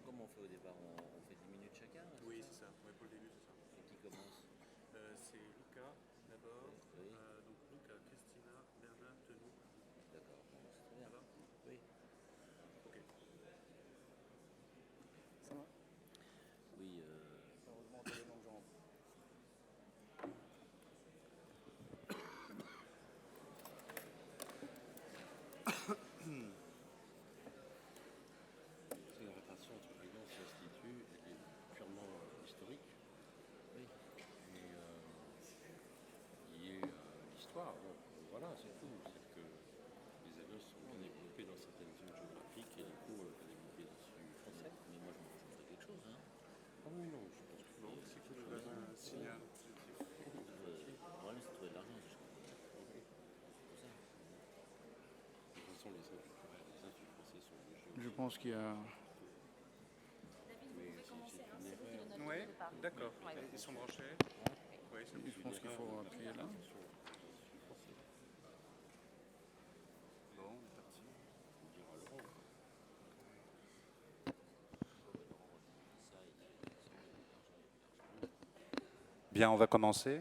Comment on fait au départ? On fait 10 minutes chacun? Oui, c'est ça. Ouais, pour le début, c'est ça. Et qui commence? C'est Lucas d'abord. Oui. Donc Lucas, Christina, Bernard, Tenou. D'accord, bon, c'est très bien. Ça va? Oui. Ok. Ça va? Oui. Heureusement, on a les longues jambes. C'est la répartition entre présidence et institut, elle est purement historique. Oui. Et liée à l'histoire. Donc voilà, c'est tout. C'est que les élèves sont bien développés dans certaines zones géographiques et les cours bien développés dessus français. Mais moi, je ferai quelque chose. Hein. Ah oui, non, je pense que Bon, c'est que le voisin signale. Le problème, c'est de trouver de l'argent. C'est pour ça. de toute façon, les instituts culturels, les instituts français sont obligés. Je pense qu'il y a... Mais c'est une erreur. Oui, d'accord. Ils sont branchés. Oui, Je pense qu'il faut appuyer là. Bon, on est parti. On dira Laurent. Bien, on va commencer.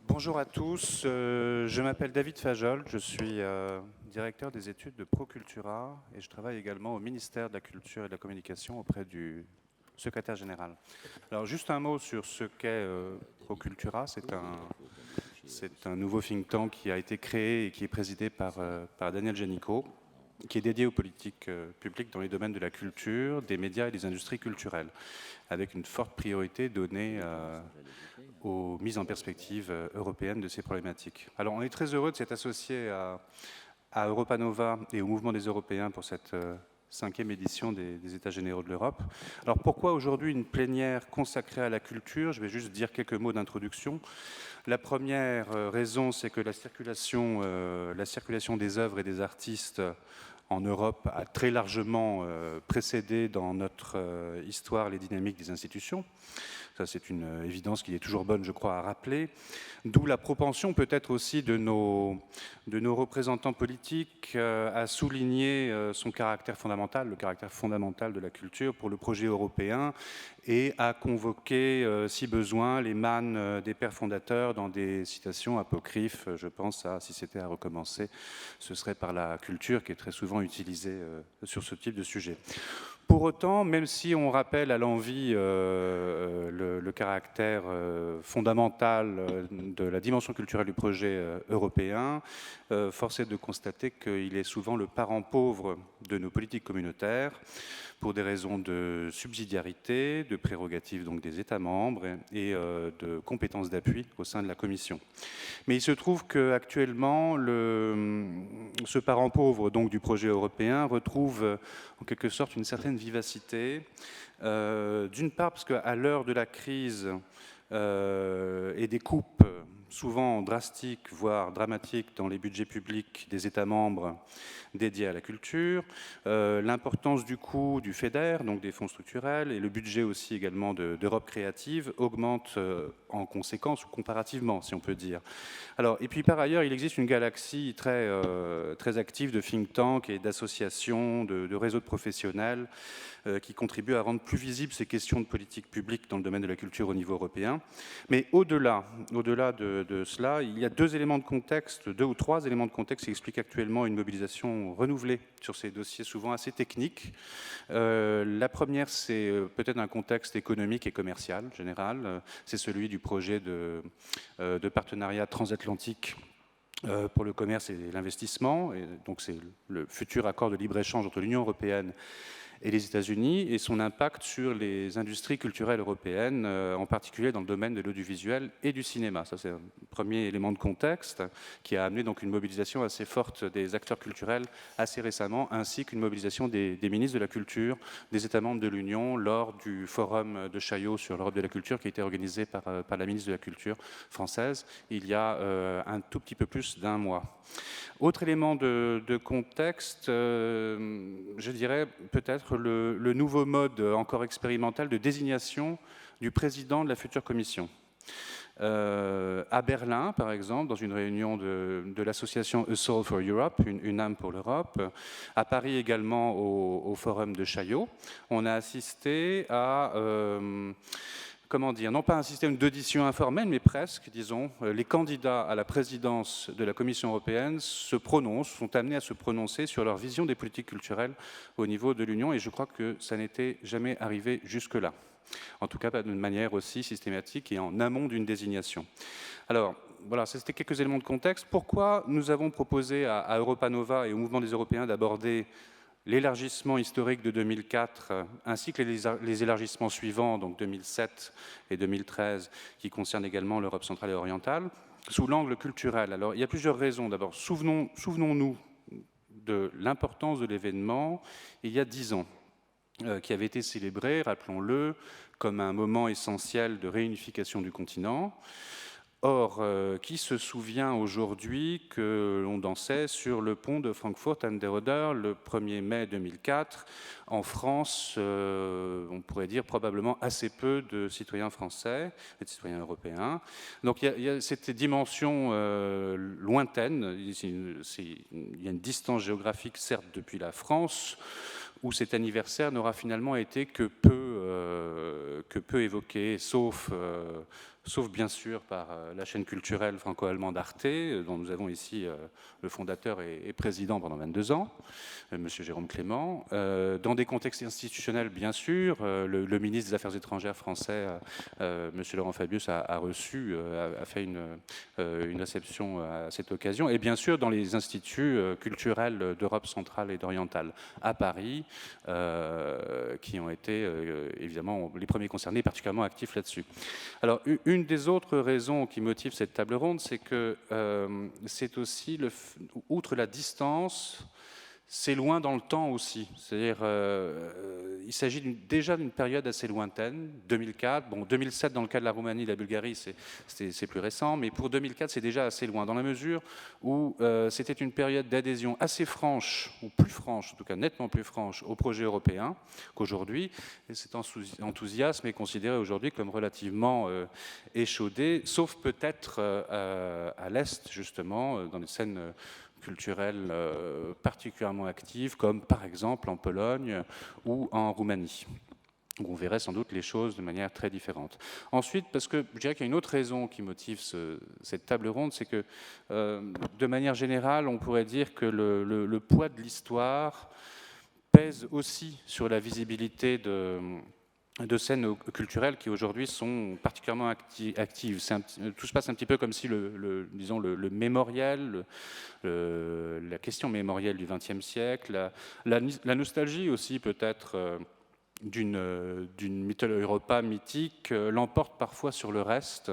Bonjour à tous, je m'appelle David Fajol, je suis directeur des études de Procultura et je travaille également au ministère de la Culture et de la Communication auprès du secrétaire général. Alors juste un mot sur ce qu'est Procultura, c'est un nouveau think tank qui a été créé et qui est présidé par Daniel Génicaud, qui est dédié aux politiques publiques dans les domaines de la culture, des médias et des industries culturelles, avec une forte priorité donnée aux mises en perspective européennes de ces problématiques. Alors on est très heureux de s'être associé à Europa Nova et au Mouvement des Européens pour cette 5e édition des États généraux de l'Europe. Alors pourquoi aujourd'hui une plénière consacrée à la culture? Je vais juste dire quelques mots d'introduction. La première raison, c'est que la circulation des œuvres et des artistes en Europe a très largement précédé dans notre histoire les dynamiques des institutions. Ça, c'est une évidence qui est toujours bonne, je crois, à rappeler. D'où la propension peut-être aussi de nos représentants politiques à souligner son caractère fondamental, le caractère fondamental de la culture pour le projet européen et à convoquer, si besoin, les mânes des pères fondateurs dans des citations apocryphes. Je pense à, si c'était à recommencer, ce serait par la culture qui est très souvent utilisée sur ce type de sujet. Pour autant, même si on rappelle à l'envi le caractère fondamental de la dimension culturelle du projet européen, force est de constater qu'il est souvent le parent pauvre de nos politiques communautaires pour des raisons de subsidiarité, de prérogatives donc des États membres et de compétences d'appui au sein de la Commission. Mais il se trouve qu'actuellement, ce parent pauvre donc, du projet européen retrouve en quelque sorte une certaine vivacité. D'une part, parce qu'à l'heure de la crise et des coupes souvent drastiques, voire dramatiques dans les budgets publics des États membres dédiés à la culture, l'importance du coût du FEDER, donc des fonds structurels, et le budget aussi également d'Europe créative augmente en conséquence, ou comparativement, si on peut dire. Alors, et puis par ailleurs, il existe une galaxie très active de think tanks et d'associations, de réseaux de professionnels qui contribuent à rendre plus visibles ces questions de politique publique dans le domaine de la culture au niveau européen. Mais au-delà de cela, il y a deux ou trois éléments de contexte qui expliquent actuellement une mobilisation renouvelée sur ces dossiers souvent assez techniques. La première, c'est peut-être un contexte économique et commercial général. C'est celui du projet de partenariat transatlantique pour le commerce et l'investissement. Et donc c'est le futur accord de libre-échange entre l'Union européenne et les États-Unis, et son impact sur les industries culturelles européennes, en particulier dans le domaine de l'audiovisuel et du cinéma. Ça, c'est un premier élément de contexte qui a amené donc une mobilisation assez forte des acteurs culturels assez récemment, ainsi qu'une mobilisation des ministres de la culture des États membres de l'Union lors du forum de Chaillot sur l'Europe de la culture qui a été organisé par la ministre de la Culture française il y a un tout petit peu plus d'un mois. Autre élément de contexte, je dirais peut-être le nouveau mode encore expérimental de désignation du président de la future commission. À Berlin, par exemple, dans une réunion de l'association A Soul for Europe, une âme pour l'Europe, à Paris également au forum de Chaillot, on a assisté à... comment dire, non pas un système d'audition informelle, mais presque, disons, les candidats à la présidence de la Commission européenne sont amenés à se prononcer sur leur vision des politiques culturelles au niveau de l'Union, et je crois que ça n'était jamais arrivé jusque-là. En tout cas, pas d'une manière aussi systématique et en amont d'une désignation. Alors, voilà, c'était quelques éléments de contexte. Pourquoi nous avons proposé à Europa Nova et au Mouvement des Européens d'aborder l'élargissement historique de 2004, ainsi que les élargissements suivants, donc 2007 et 2013, qui concernent également l'Europe centrale et orientale, sous l'angle culturel? Alors, il y a plusieurs raisons. D'abord, souvenons-nous de l'importance de l'événement il y a 10 ans, qui avait été célébré, rappelons-le, comme un moment essentiel de réunification du continent. Or, qui se souvient aujourd'hui que l'on dansait sur le pont de Frankfurt an der Oder le 1er mai 2004? En France, on pourrait dire probablement assez peu de citoyens français et de citoyens européens. Donc il y a cette dimension lointaine, il y a une distance géographique certes depuis la France, où cet anniversaire n'aura finalement été que peu évoqué, sauf bien sûr par la chaîne culturelle franco-allemande Arte, dont nous avons ici le fondateur et président pendant 22 ans, M. Jérôme Clément. Dans des contextes institutionnels, bien sûr, le ministre des Affaires étrangères français, M. Laurent Fabius, a fait une réception à cette occasion. Et bien sûr, dans les instituts culturels d'Europe centrale et d'orientale à Paris, qui ont été évidemment les premiers concernés, particulièrement actifs là-dessus. Alors, une des autres raisons qui motive cette table ronde, c'est que c'est aussi, outre la distance, c'est loin dans le temps aussi. C'est-à-dire, il s'agit déjà d'une période assez lointaine, 2004. Bon, 2007, dans le cas de la Roumanie et de la Bulgarie, c'est plus récent, mais pour 2004, c'est déjà assez loin, dans la mesure où c'était une période d'adhésion assez franche, ou plus franche, en tout cas nettement plus franche, au projet européen qu'aujourd'hui. Et cet enthousiasme est considéré aujourd'hui comme relativement échaudé, sauf peut-être à l'Est, justement, dans les scènes culturelles particulièrement actives, comme par exemple en Pologne ou en Roumanie, où on verrait sans doute les choses de manière très différente. Ensuite, parce que je dirais qu'il y a une autre raison qui motive cette table ronde, c'est que de manière générale, on pourrait dire que le poids de l'histoire pèse aussi sur la visibilité de scènes culturelles qui aujourd'hui sont particulièrement actives. Tout se passe un petit peu comme si disons le mémoriel, la question mémorielle du XXe siècle, la nostalgie aussi peut-être d'une Mitteleuropa mythique l'emporte parfois sur le reste.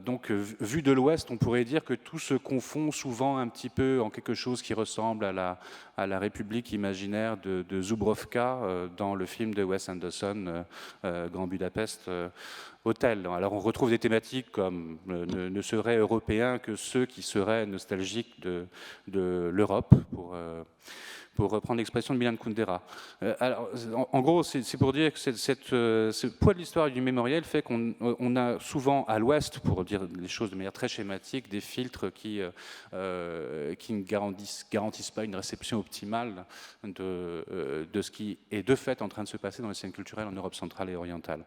Donc, vu de l'Ouest, on pourrait dire que tout se confond souvent un petit peu en quelque chose qui ressemble à la République imaginaire de Zubrovka dans le film de Wes Anderson, Grand Budapest Hotel. Alors, on retrouve des thématiques comme ne seraient européens que ceux qui seraient nostalgiques de l'Europe, pour reprendre l'expression de Milan Kundera. Alors, en gros, c'est pour dire que ce poids de l'histoire du mémorial fait qu'on a souvent à l'Ouest, pour dire les choses de manière très schématique, des filtres qui ne garantissent pas une réception optimale de ce qui est de fait en train de se passer dans les scènes culturelles en Europe centrale et orientale.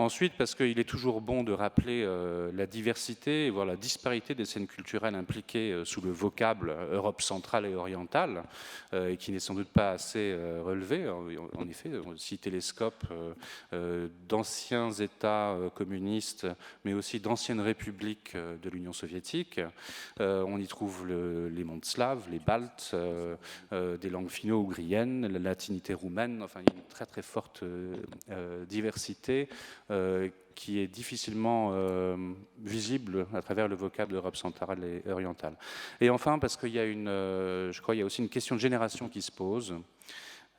Ensuite, parce qu'il est toujours bon de rappeler la diversité, voire la disparité des scènes culturelles impliquées sous le vocable Europe centrale et orientale, et qui n'est sans doute pas assez relevé. En effet, on cite Télescope d'anciens États communistes, mais aussi d'anciennes républiques de l'Union soviétique. On y trouve les mondes slaves, les Baltes, des langues finno-ougriennes, la latinité roumaine. Enfin, il y a une très très forte diversité qui est difficilement visible à travers le vocable d'Europe centrale et orientale. Et enfin, parce qu'il y a je crois qu'il y a aussi une question de génération qui se pose.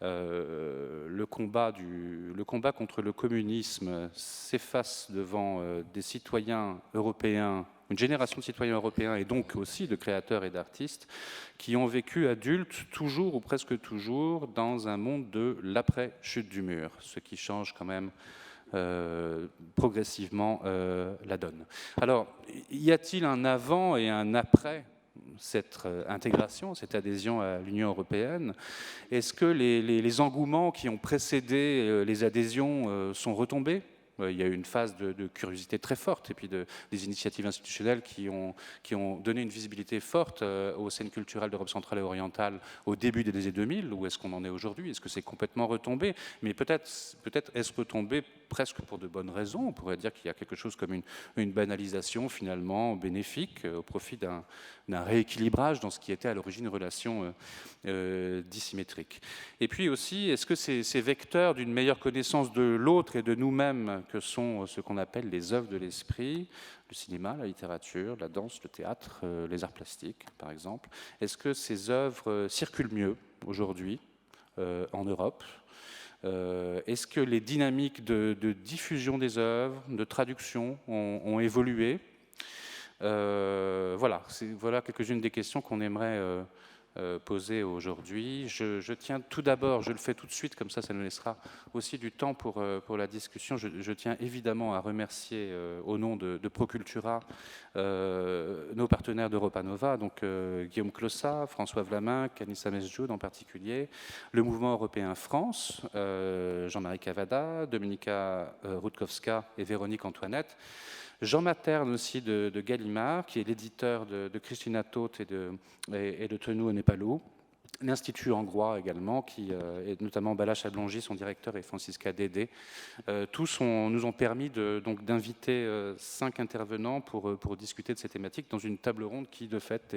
Le combat contre le communisme s'efface devant des citoyens européens, une génération de citoyens européens et donc aussi de créateurs et d'artistes qui ont vécu adultes toujours ou presque toujours dans un monde de l'après-chute du mur, ce qui change quand même progressivement la donne. Alors, y a-t-il un avant et un après cette intégration, cette adhésion à l'Union européenne? Est-ce que les engouements qui ont précédé les adhésions sont retombés? Il y a eu une phase de curiosité très forte et puis des initiatives institutionnelles qui ont donné une visibilité forte aux scènes culturelles d'Europe centrale et orientale au début des années 2000. Où est-ce qu'on en est aujourd'hui? Est-ce que c'est complètement retombé? Mais peut-être est-ce retombé presque pour de bonnes raisons. On pourrait dire qu'il y a quelque chose comme une banalisation finalement bénéfique au profit d'un rééquilibrage dans ce qui était à l'origine une relation dissymétrique. Et puis aussi, est-ce que ces vecteurs d'une meilleure connaissance de l'autre et de nous-mêmes que sont ce qu'on appelle les œuvres de l'esprit, le cinéma, la littérature, la danse, le théâtre, les arts plastiques par exemple, est-ce que ces œuvres circulent mieux aujourd'hui en Europe? Est-ce que les dynamiques de diffusion des œuvres, de traduction ont évolué? Voilà quelques-unes des questions qu'on aimerait poser aujourd'hui. Je tiens tout d'abord, je le fais tout de suite, comme ça nous laissera aussi du temps pour la discussion. Je tiens évidemment à remercier au nom de Procultura nos partenaires d'Europa Nova, donc Guillaume Clossat, François Vlamin, Kanissa Mesjoud en particulier, le Mouvement européen France, Jean-Marie Cavada, Dominika Rutkowska et Véronique Antoinette, Jean Materne aussi de Gallimard, qui est l'éditeur de Christina Todt et de Tenou Nepalou, l'Institut hongrois également, et notamment Balázs Ablongi, son directeur, et Francisca Dédé. Tous nous ont permis d'inviter 5 intervenants pour discuter de ces thématiques dans une table ronde qui, de fait,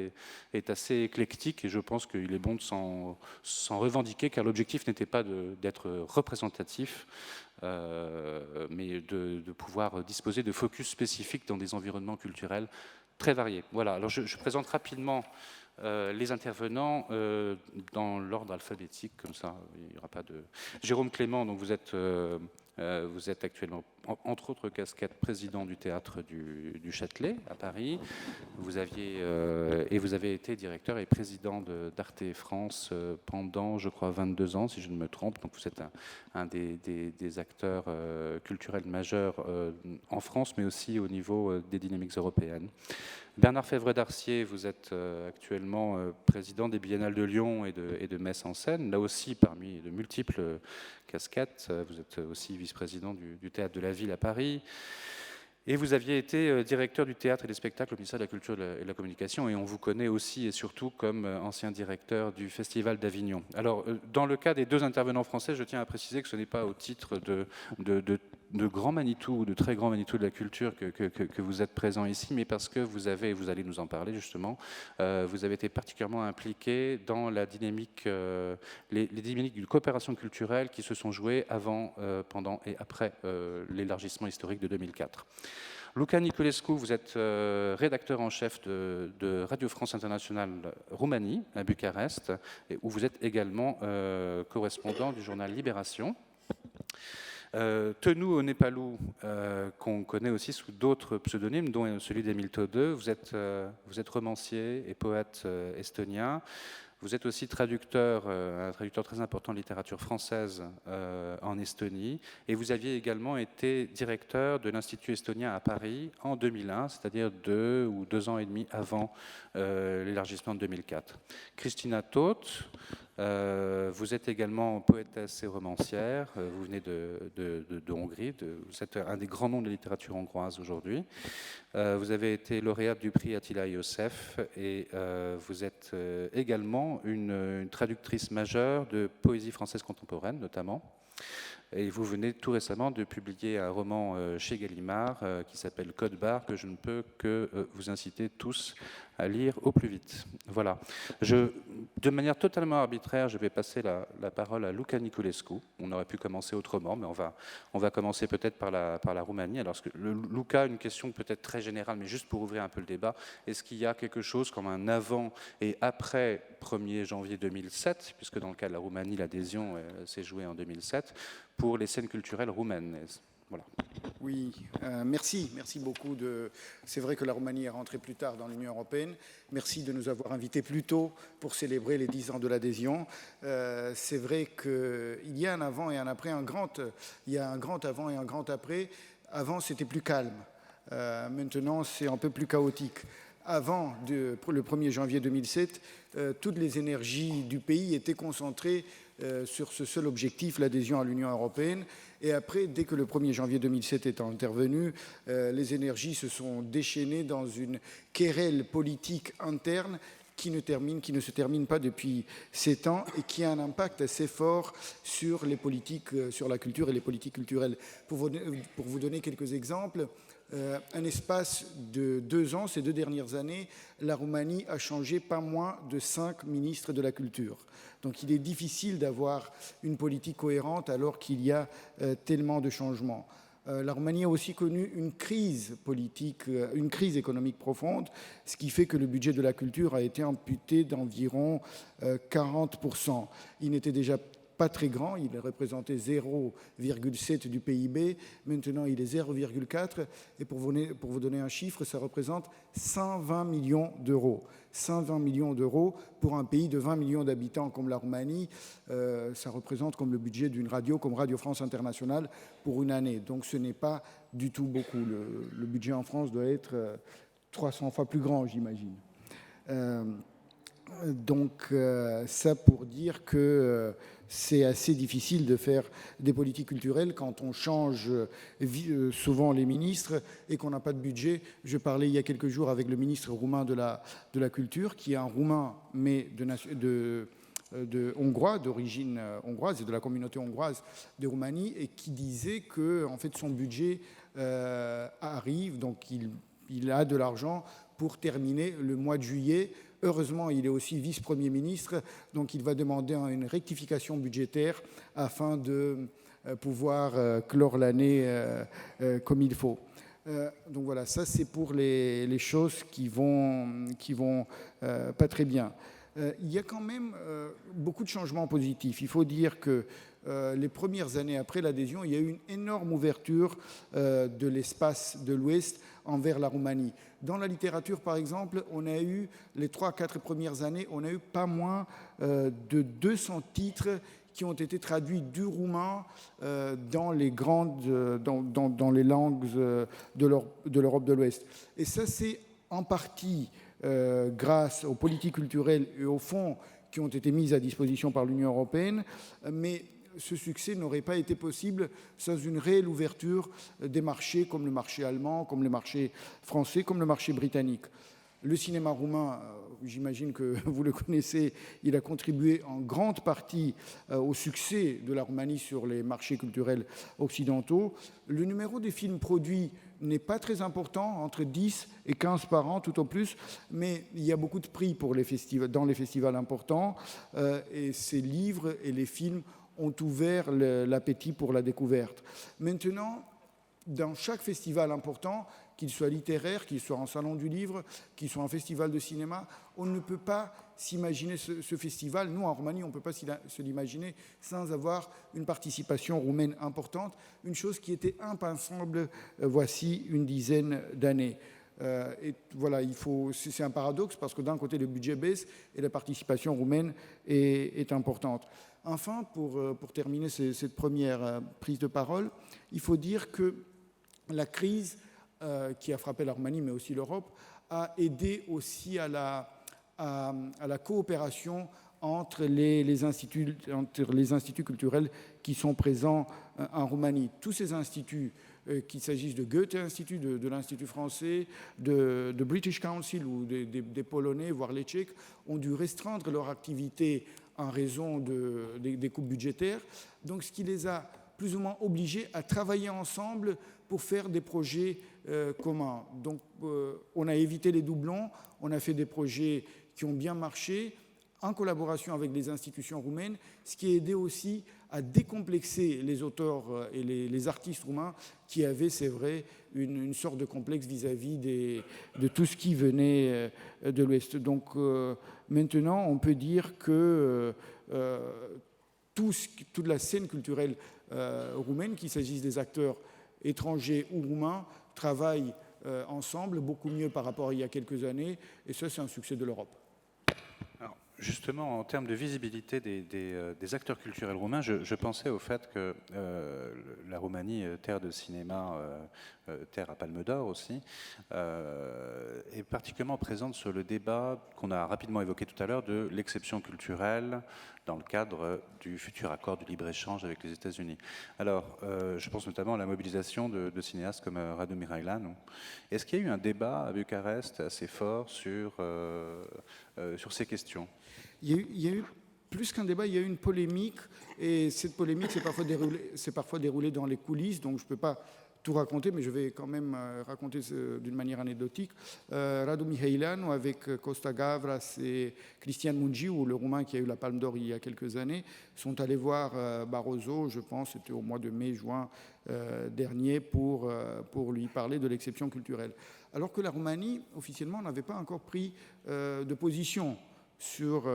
est assez éclectique, et je pense qu'il est bon de s'en revendiquer, car l'objectif n'était pas d'être représentatif, mais de pouvoir disposer de focus spécifiques dans des environnements culturels très variés. Voilà, alors je présente rapidement les intervenants dans l'ordre alphabétique, comme ça il n'y aura pas de... Jérôme Clément, donc vous êtes actuellement, entre autres casquettes, président du théâtre du Châtelet à Paris. Vous avez été directeur et président d'Arte France pendant, je crois, 22 ans, si je ne me trompe. Donc vous êtes un des acteurs culturels majeurs en France, mais aussi au niveau des dynamiques européennes. Bernard Fèvre-Darcier, vous êtes actuellement président des Biennales de Lyon et de Metz en Seine. Là aussi, parmi de multiples casquettes, vous êtes aussi vice-président du Théâtre de la Ville à Paris. Et vous aviez été directeur du théâtre et des spectacles au ministère de la Culture et de la Communication, et on vous connaît aussi et surtout comme ancien directeur du Festival d'Avignon. Alors, dans le cas des 2 intervenants français, je tiens à préciser que ce n'est pas au titre de grands Manitou, de très grands Manitou de la culture que vous êtes présents ici, mais parce que vous allez nous en parler justement, vous avez été particulièrement impliqué dans la dynamique, les dynamiques de coopération culturelle qui se sont jouées avant, pendant et après l'élargissement historique de 2004. Luca Niculescu, vous êtes rédacteur en chef de Radio France Internationale Roumanie à Bucarest, où vous êtes également correspondant du journal Libération. Tenou Onepalou, qu'on connaît aussi sous d'autres pseudonymes, dont celui d'Émile Todeux. Vous êtes romancier et poète estonien. Vous êtes aussi traducteur, un traducteur très important de littérature française en Estonie. Et vous aviez également été directeur de l'Institut estonien à Paris en 2001, c'est-à-dire 2 ou 2 ans et demi avant l'élargissement de 2004. Christina Toth, vous êtes également poétesse et romancière. Vous venez de Hongrie. Vous êtes un des grands noms de la littérature hongroise aujourd'hui. Vous avez été lauréate du prix Attila Iosef et vous êtes également une traductrice majeure de poésie française contemporaine, notamment. Et vous venez tout récemment de publier un roman chez Gallimard qui s'appelle Code Barre, que je ne peux que vous inciter tous à lire au plus vite. Voilà. De manière totalement arbitraire, je vais passer la parole à Luca Niculescu. On aurait pu commencer autrement, mais on va commencer peut-être par la Roumanie. Alors, Luca, une question peut-être très générale, mais juste pour ouvrir un peu le débat. Est-ce qu'il y a quelque chose comme un avant et après 1er janvier 2007, puisque dans le cas de la Roumanie, l'adhésion s'est jouée en 2007, pour les scènes culturelles roumaines? Voilà. Oui, merci beaucoup. C'est vrai que la Roumanie est rentrée plus tard dans l'Union européenne. Merci de nous avoir invités plus tôt pour célébrer les 10 ans de l'adhésion. C'est vrai qu'il y a un avant et un après, il y a un grand avant et un grand après. Avant, c'était plus calme. Maintenant, c'est un peu plus chaotique. Avant le 1er janvier 2007, toutes les énergies du pays étaient concentrées sur ce seul objectif, l'adhésion à l'Union européenne. Et après, dès que le 1er janvier 2007 est intervenu, les énergies se sont déchaînées dans une querelle politique interne qui ne se termine pas depuis 7 ans et qui a un impact assez fort sur les politiques, sur la culture et les politiques culturelles. Pour vous donner quelques exemples, un espace de 2 ans, ces 2 dernières années, la Roumanie a changé pas moins de 5 ministres de la culture. Donc il est difficile d'avoir une politique cohérente alors qu'il y a tellement de changements. La Roumanie a aussi connu une crise politique, une crise économique profonde, ce qui fait que le budget de la culture a été amputé d'environ 40%. Il n'était déjà pas très grand, il représentait 0,7 du PIB, maintenant il est 0,4, et pour vous donner un chiffre, ça représente 120 millions d'euros. 120 millions d'euros pour un pays de 20 millions d'habitants comme la Roumanie, ça représente comme le budget d'une radio comme Radio France Internationale pour une année. Donc ce n'est pas du tout beaucoup. Le budget en France doit être 300 fois plus grand, j'imagine. Donc ça pour dire que c'est assez difficile de faire des politiques culturelles quand on change souvent les ministres et qu'on n'a pas de budget. Je parlais il y a quelques jours avec le ministre roumain de la Culture, qui est un Roumain, mais hongrois, d'origine hongroise et de la communauté hongroise de Roumanie, et qui disait que en fait, son budget arrive, donc il a de l'argent pour terminer le mois de juillet. Heureusement, il est aussi vice-premier ministre, donc il va demander une rectification budgétaire afin de pouvoir clore l'année comme il faut. Donc voilà, ça c'est pour les choses qui vont pas très bien. Il y a quand même beaucoup de changements positifs. Il faut dire que les premières années après l'adhésion, il y a eu une énorme ouverture de l'espace de l'Ouest envers la Roumanie. Dans la littérature, par exemple, on a eu, les 3-4 premières années, on a eu pas moins de 200 titres qui ont été traduits du roumain dans les langues de l'Europe de l'Ouest. Et ça, c'est en partie grâce aux politiques culturelles et aux fonds qui ont été mis à disposition par l'Union européenne, mais ce succès n'aurait pas été possible sans une réelle ouverture des marchés comme le marché allemand, comme le marché français, comme le marché britannique. Le cinéma roumain, j'imagine que vous le connaissez, il a contribué en grande partie au succès de la Roumanie sur les marchés culturels occidentaux. Le numéro des films produits n'est pas très important, entre 10 et 15 par an tout au plus, mais il y a beaucoup de prix pour les festivals, dans les festivals importants, et ces livres et les films ont ouvert l'appétit pour la découverte. Maintenant, dans chaque festival important, qu'il soit littéraire, qu'il soit en salon du livre, qu'il soit en festival de cinéma, on ne peut pas s'imaginer ce festival. Nous, en Roumanie, on ne peut pas se l'imaginer sans avoir une participation roumaine importante, une chose qui était impensable voici une dizaine d'années. Et voilà, c'est un paradoxe parce que d'un côté, le budget baisse et la participation roumaine est importante. Enfin, pour terminer cette première prise de parole, il faut dire que la crise qui a frappé la Roumanie, mais aussi l'Europe, a aidé aussi à la coopération entre les instituts culturels qui sont présents en Roumanie. Tous ces instituts, qu'il s'agisse de Goethe Institut, de l'Institut français, de British Council ou des Polonais, voire les Tchèques, ont dû restreindre leur activité en raison des coupes budgétaires. Donc, ce qui les a plus ou moins obligés à travailler ensemble pour faire des projets communs. Donc, on a évité les doublons, on a fait des projets qui ont bien marché en collaboration avec les institutions roumaines, ce qui a aidé aussi à décomplexer les auteurs et les artistes roumains qui avaient, c'est vrai, une sorte de complexe vis-à-vis de tout ce qui venait de l'Ouest. Donc, maintenant, on peut dire que toute la scène culturelle roumaine, qu'il s'agisse des acteurs étrangers ou roumains, travaillent ensemble, beaucoup mieux par rapport à il y a quelques années, et ça, c'est un succès de l'Europe. Alors, justement, en termes de visibilité des acteurs culturels roumains, je pensais au fait que la Roumanie, terre de cinéma, terre à Palme d'Or aussi, est particulièrement présente sur le débat qu'on a rapidement évoqué tout à l'heure de l'exception culturelle dans le cadre du futur accord de libre-échange avec les États-Unis. Alors, je pense notamment à la mobilisation de cinéastes comme Radu Mihaileanu. Est-ce qu'il y a eu un débat à Bucarest assez fort sur ces questions? Il y a eu plus qu'un débat, il y a eu une polémique, et cette polémique s'est parfois déroulée dans les coulisses, donc je ne peux pas tout raconter, mais je vais quand même raconter d'une manière anecdotique. Radu Mihaileanu avec Costa Gavras et Cristian Mungiu, le Roumain qui a eu la Palme d'Or il y a quelques années, sont allés voir Barroso, je pense, c'était au mois de mai-juin dernier, pour lui parler de l'exception culturelle. Alors que la Roumanie, officiellement, n'avait pas encore pris de position sur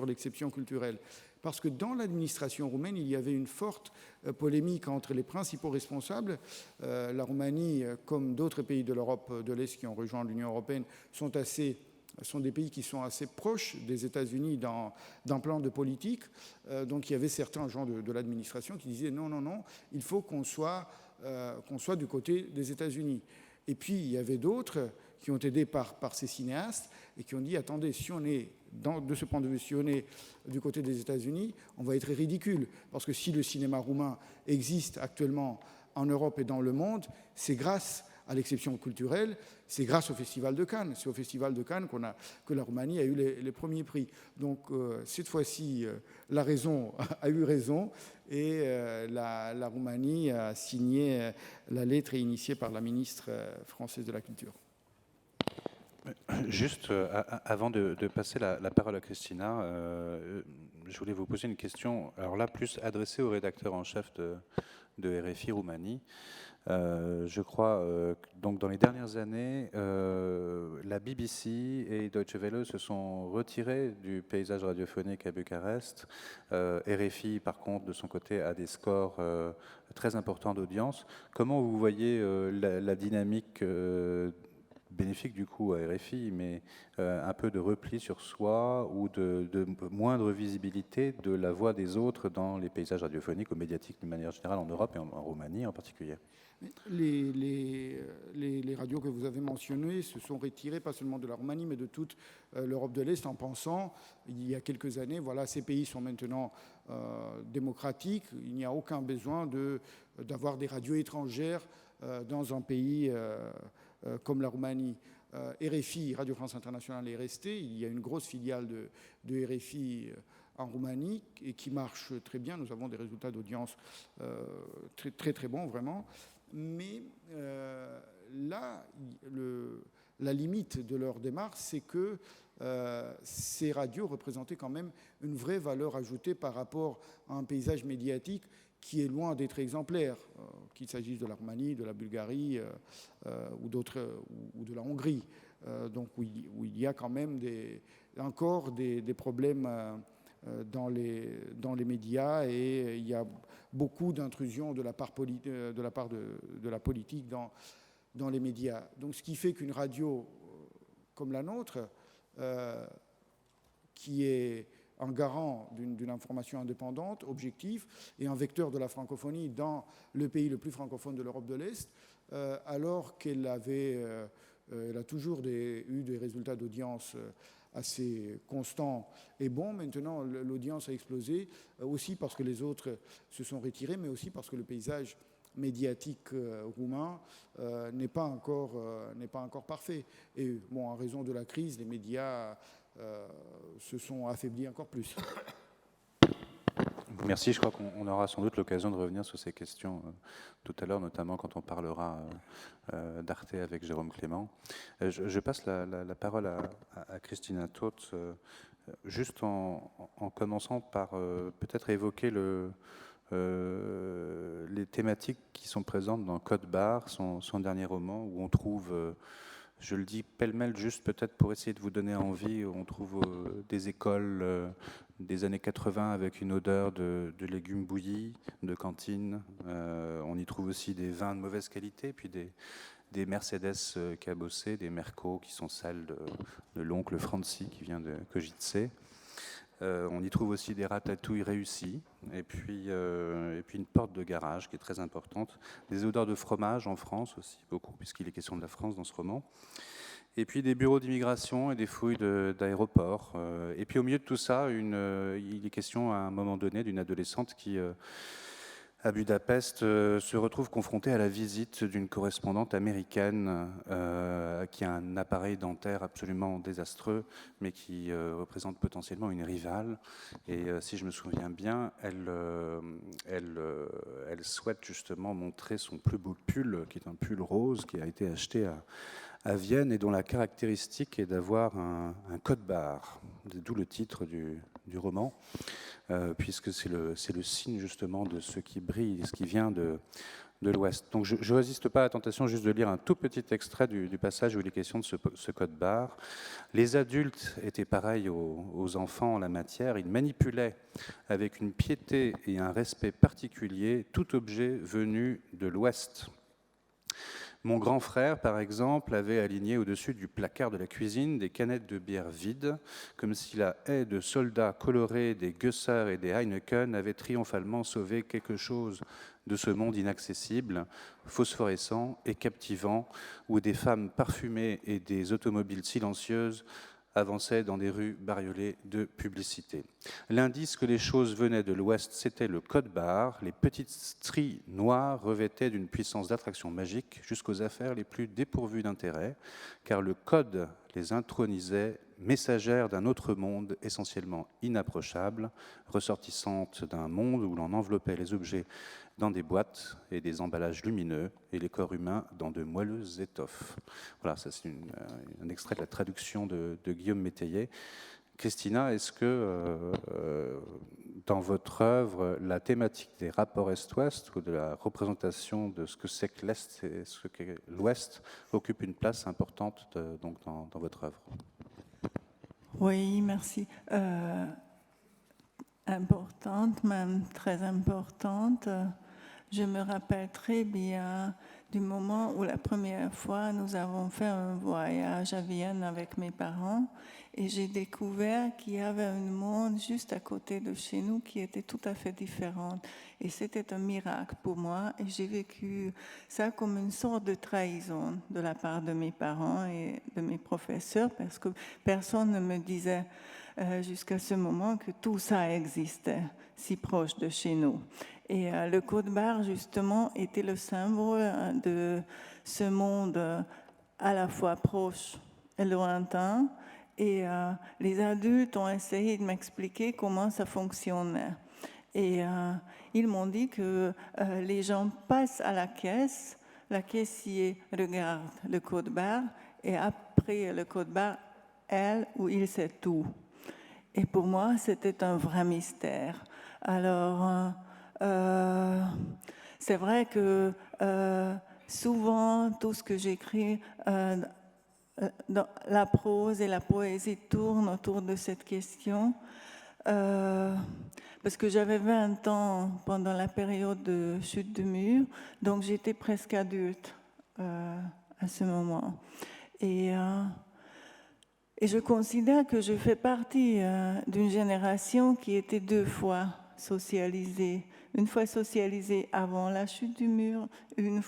l'exception culturelle. Parce que dans l'administration roumaine, il y avait une forte polémique entre les principaux responsables. La Roumanie, comme d'autres pays de l'Europe de l'Est qui ont rejoint l'Union européenne, sont des pays qui sont assez proches des États-Unis d'un plan de politique. Donc il y avait certains gens de l'administration qui disaient non, il faut qu'on soit du côté des États-Unis. Et puis il y avait d'autres qui ont aidé par ces cinéastes et qui ont dit attendez, si on est de ce point de vue, si on est du côté des États-Unis, on va être ridicule. Parce que si le cinéma roumain existe actuellement en Europe et dans le monde, c'est grâce à l'exception culturelle, c'est grâce au Festival de Cannes. C'est au Festival de Cannes que la Roumanie a eu les premiers prix. Donc cette fois-ci, la raison a eu raison et la Roumanie a signé la lettre initiée par la ministre française de la Culture. Juste avant de passer la parole à Christina, je voulais vous poser une question, alors là plus adressée au rédacteur en chef de RFI Roumanie. Je crois donc dans les dernières années, la BBC et Deutsche Welle se sont retirés du paysage radiophonique à Bucarest. RFI, par contre, de son côté, a des scores très importants d'audience. Comment vous voyez la dynamique bénéfique du coup à RFI, mais un peu de repli sur soi ou de moindre visibilité de la voix des autres dans les paysages radiophoniques ou médiatiques d'une manière générale en Europe et en Roumanie en particulier? Les radios que vous avez mentionnées se sont retirées, pas seulement de la Roumanie, mais de toute l'Europe de l'Est, en pensant, il y a quelques années, voilà, ces pays sont maintenant démocratiques, il n'y a aucun besoin d'avoir des radios étrangères dans un pays comme la Roumanie. RFI, Radio France Internationale, est resté. Il y a une grosse filiale de RFI en Roumanie et qui marche très bien. Nous avons des résultats d'audience très, très, très bons, vraiment. Mais là, la limite de leur démarche, c'est que ces radios représentaient quand même une vraie valeur ajoutée par rapport à un paysage médiatique qui est loin d'être exemplaire, qu'il s'agisse de la Roumanie, de la Bulgarie ou de la Hongrie. Donc où il y a quand même encore des problèmes dans les médias, et il y a beaucoup d'intrusions de la part de la politique dans les médias. Donc ce qui fait qu'une radio comme la nôtre, qui est un garant d'une information indépendante, objective, et un vecteur de la francophonie dans le pays le plus francophone de l'Europe de l'Est, alors qu'elle a toujours eu des résultats d'audience assez constants et bons. Maintenant, l'audience a explosé, aussi parce que les autres se sont retirés, mais aussi parce que le paysage médiatique roumain n'est pas encore parfait. Et bon, en raison de la crise, les médias se sont affaiblis encore plus. Merci, je crois qu'on aura sans doute l'occasion de revenir sur ces questions tout à l'heure, notamment quand on parlera d'Arte avec Jérôme Clément. Je passe la parole à Christina Toth, juste en commençant par peut-être évoquer les thématiques qui sont présentes dans Code Barre, son dernier roman, où on trouve, je le dis pêle-mêle juste peut-être pour essayer de vous donner envie, on trouve des écoles des années 80 avec une odeur de légumes bouillis, de cantine. On y trouve aussi des vins de mauvaise qualité, puis des Mercedes cabossées, des Mercos qui sont celles de l'oncle Franci qui vient de Kojitse. On y trouve aussi des ratatouilles réussies, et puis une porte de garage qui est très importante. Des odeurs de fromage en France aussi, beaucoup, puisqu'il est question de la France dans ce roman. Et puis des bureaux d'immigration et des fouilles d'aéroports. Et puis au milieu de tout ça, il est question à un moment donné d'une adolescente qui, à Budapest, se retrouve confrontée à la visite d'une correspondante américaine qui a un appareil dentaire absolument désastreux, mais qui représente potentiellement une rivale. Et si je me souviens bien, elle souhaite justement montrer son plus beau pull, qui est un pull rose, qui a été acheté à Vienne et dont la caractéristique est d'avoir un code barre, d'où le titre du roman, puisque c'est le signe justement de ce qui brille, ce qui vient de l'Ouest. Donc je ne résiste pas à la tentation juste de lire un tout petit extrait du passage où il est question de ce code barre. Les adultes étaient pareils aux enfants en la matière, ils manipulaient avec une piété et un respect particulier tout objet venu de l'Ouest. Mon grand frère, par exemple, avait aligné au-dessus du placard de la cuisine des canettes de bière vides, comme si la haie de soldats colorés des Gösser et des Heineken avait triomphalement sauvé quelque chose de ce monde inaccessible, phosphorescent et captivant, où des femmes parfumées et des automobiles silencieuses avançaient dans des rues bariolées de publicité. L'indice que les choses venaient de l'Ouest, c'était le code barre. Les petites stries noires revêtaient d'une puissance d'attraction magique jusqu'aux affaires les plus dépourvues d'intérêt, car le code les intronisait messagères d'un autre monde essentiellement inapprochable, ressortissantes d'un monde où l'on enveloppait les objets dans des boîtes et des emballages lumineux et les corps humains dans de moelleuses étoffes. Voilà, ça c'est un extrait de la traduction de Guillaume Métayer. Christina, est-ce que dans votre œuvre, la thématique des rapports Est-Ouest ou de la représentation de ce que c'est que l'Est et ce qu'est l'Ouest occupe une place importante donc dans votre œuvre? Oui, merci. Importante, même très importante. Je me rappelle très bien du moment où la première fois nous avons fait un voyage à Vienne avec mes parents et j'ai découvert qu'il y avait un monde juste à côté de chez nous qui était tout à fait différent. Et c'était un miracle pour moi et j'ai vécu ça comme une sorte de trahison de la part de mes parents et de mes professeurs parce que personne ne me disait jusqu'à ce moment que tout ça existait si proche de chez nous. Et le code barre, justement, était le symbole de ce monde à la fois proche et lointain. Et les adultes ont essayé de m'expliquer comment ça fonctionnait. Et ils m'ont dit que les gens passent à la caissier regarde le code barre, et après le code barre, elle ou il sait tout. Et pour moi, c'était un vrai mystère. Alors, c'est vrai que souvent, tout ce que j'écris dans la prose et la poésie tournent autour de cette question. Parce que j'avais 20 ans pendant la période de chute du mur, donc j'étais presque adulte à ce moment. Et je considère que je fais partie d'une génération qui était 2 fois socialisée. Une fois socialisée avant la chute du mur, une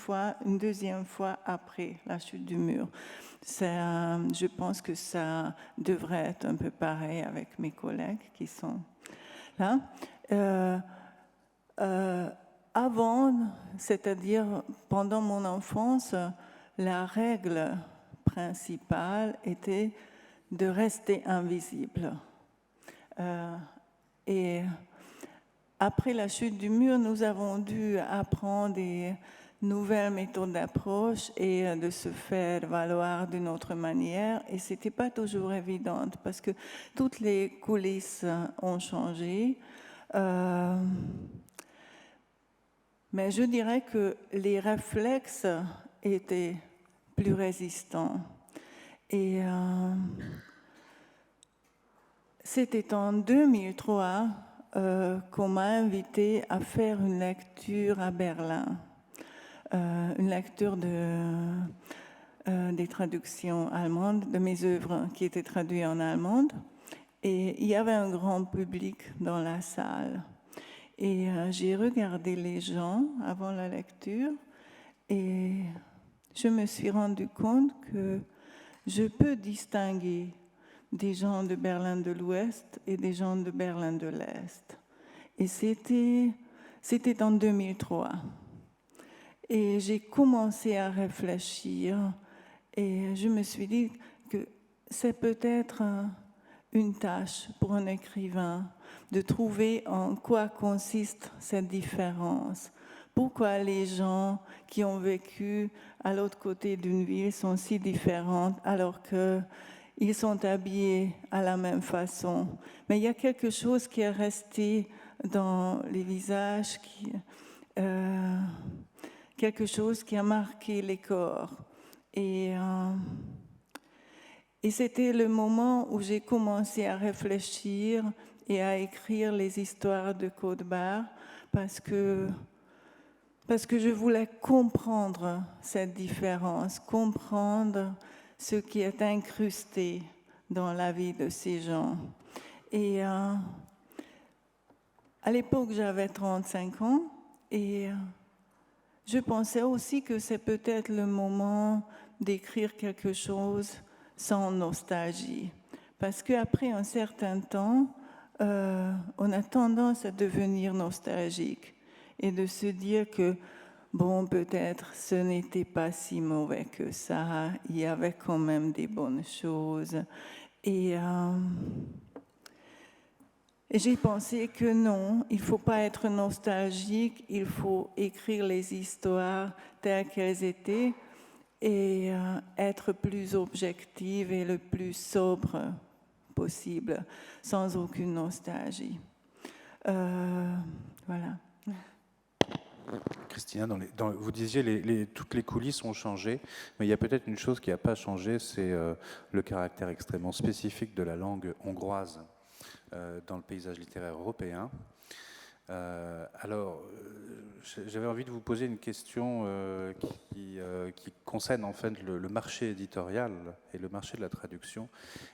deuxième fois après la chute du mur. Je pense que ça devrait être un peu pareil avec mes collègues qui sont là. Avant, c'est-à-dire pendant mon enfance, la règle principale était de rester invisible. Et après la chute du mur, nous avons dû apprendre des nouvelles méthodes d'approche et de se faire valoir d'une autre manière. Et ce n'était pas toujours évident parce que toutes les coulisses ont changé. Mais je dirais que les réflexes étaient plus résistants. Et c'était en 2003 qu'on m'a invité à faire une lecture à Berlin, une lecture des traductions allemandes, de mes œuvres qui étaient traduites en allemande. Et il y avait un grand public dans la salle. Et j'ai regardé les gens avant la lecture et je me suis rendu compte que je peux distinguer des gens de Berlin de l'Ouest et des gens de Berlin de l'Est. Et c'était en 2003. Et j'ai commencé à réfléchir et je me suis dit que c'est peut-être une tâche pour un écrivain de trouver en quoi consiste cette différence. Pourquoi les gens qui ont vécu à l'autre côté d'une ville sont si différents alors qu'ils sont habillés à la même façon. Mais il y a quelque chose qui est resté dans les visages, quelque chose qui a marqué les corps. Et c'était le moment où j'ai commencé à réfléchir et à écrire les histoires de Code Barre parce que je voulais comprendre cette différence, comprendre ce qui est incrusté dans la vie de ces gens. Et à l'époque, j'avais 35 ans et je pensais aussi que c'est peut-être le moment d'écrire quelque chose sans nostalgie. Parce qu'après un certain temps, on a tendance à devenir nostalgique et de se dire que, bon, peut-être ce n'était pas si mauvais que ça, il y avait quand même des bonnes choses. Et j'ai pensé que non, il ne faut pas être nostalgique, il faut écrire les histoires telles qu'elles étaient et être plus objective et le plus sobre possible, sans aucune nostalgie. Voilà. Christina, vous disiez toutes les coulisses ont changé, mais il y a peut-être une chose qui n'a pas changé, c'est le caractère extrêmement spécifique de la langue hongroise dans le paysage littéraire européen. Alors, j'avais envie de vous poser une question qui concerne en fait le marché éditorial et le marché de la traduction.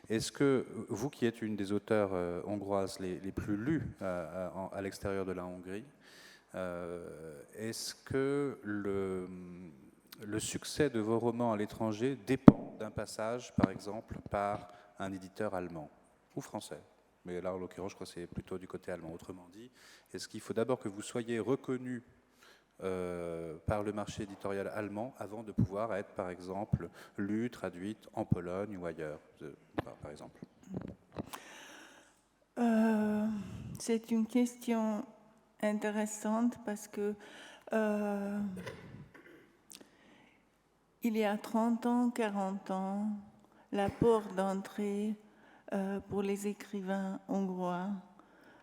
Est-ce que vous, qui êtes une des auteurs hongroises les plus lues à l'extérieur de la Hongrie, est-ce que le succès de vos romans à l'étranger dépend d'un passage, par exemple, par un éditeur allemand ou français? Mais là, en l'occurrence, je crois que c'est plutôt du côté allemand. Autrement dit, est-ce qu'il faut d'abord que vous soyez reconnu par le marché éditorial allemand avant de pouvoir être, par exemple, lue, traduite en Pologne ou ailleurs, par exemple? C'est une question intéressante parce que il y a 30 ans, 40 ans, la porte d'entrée pour les écrivains hongrois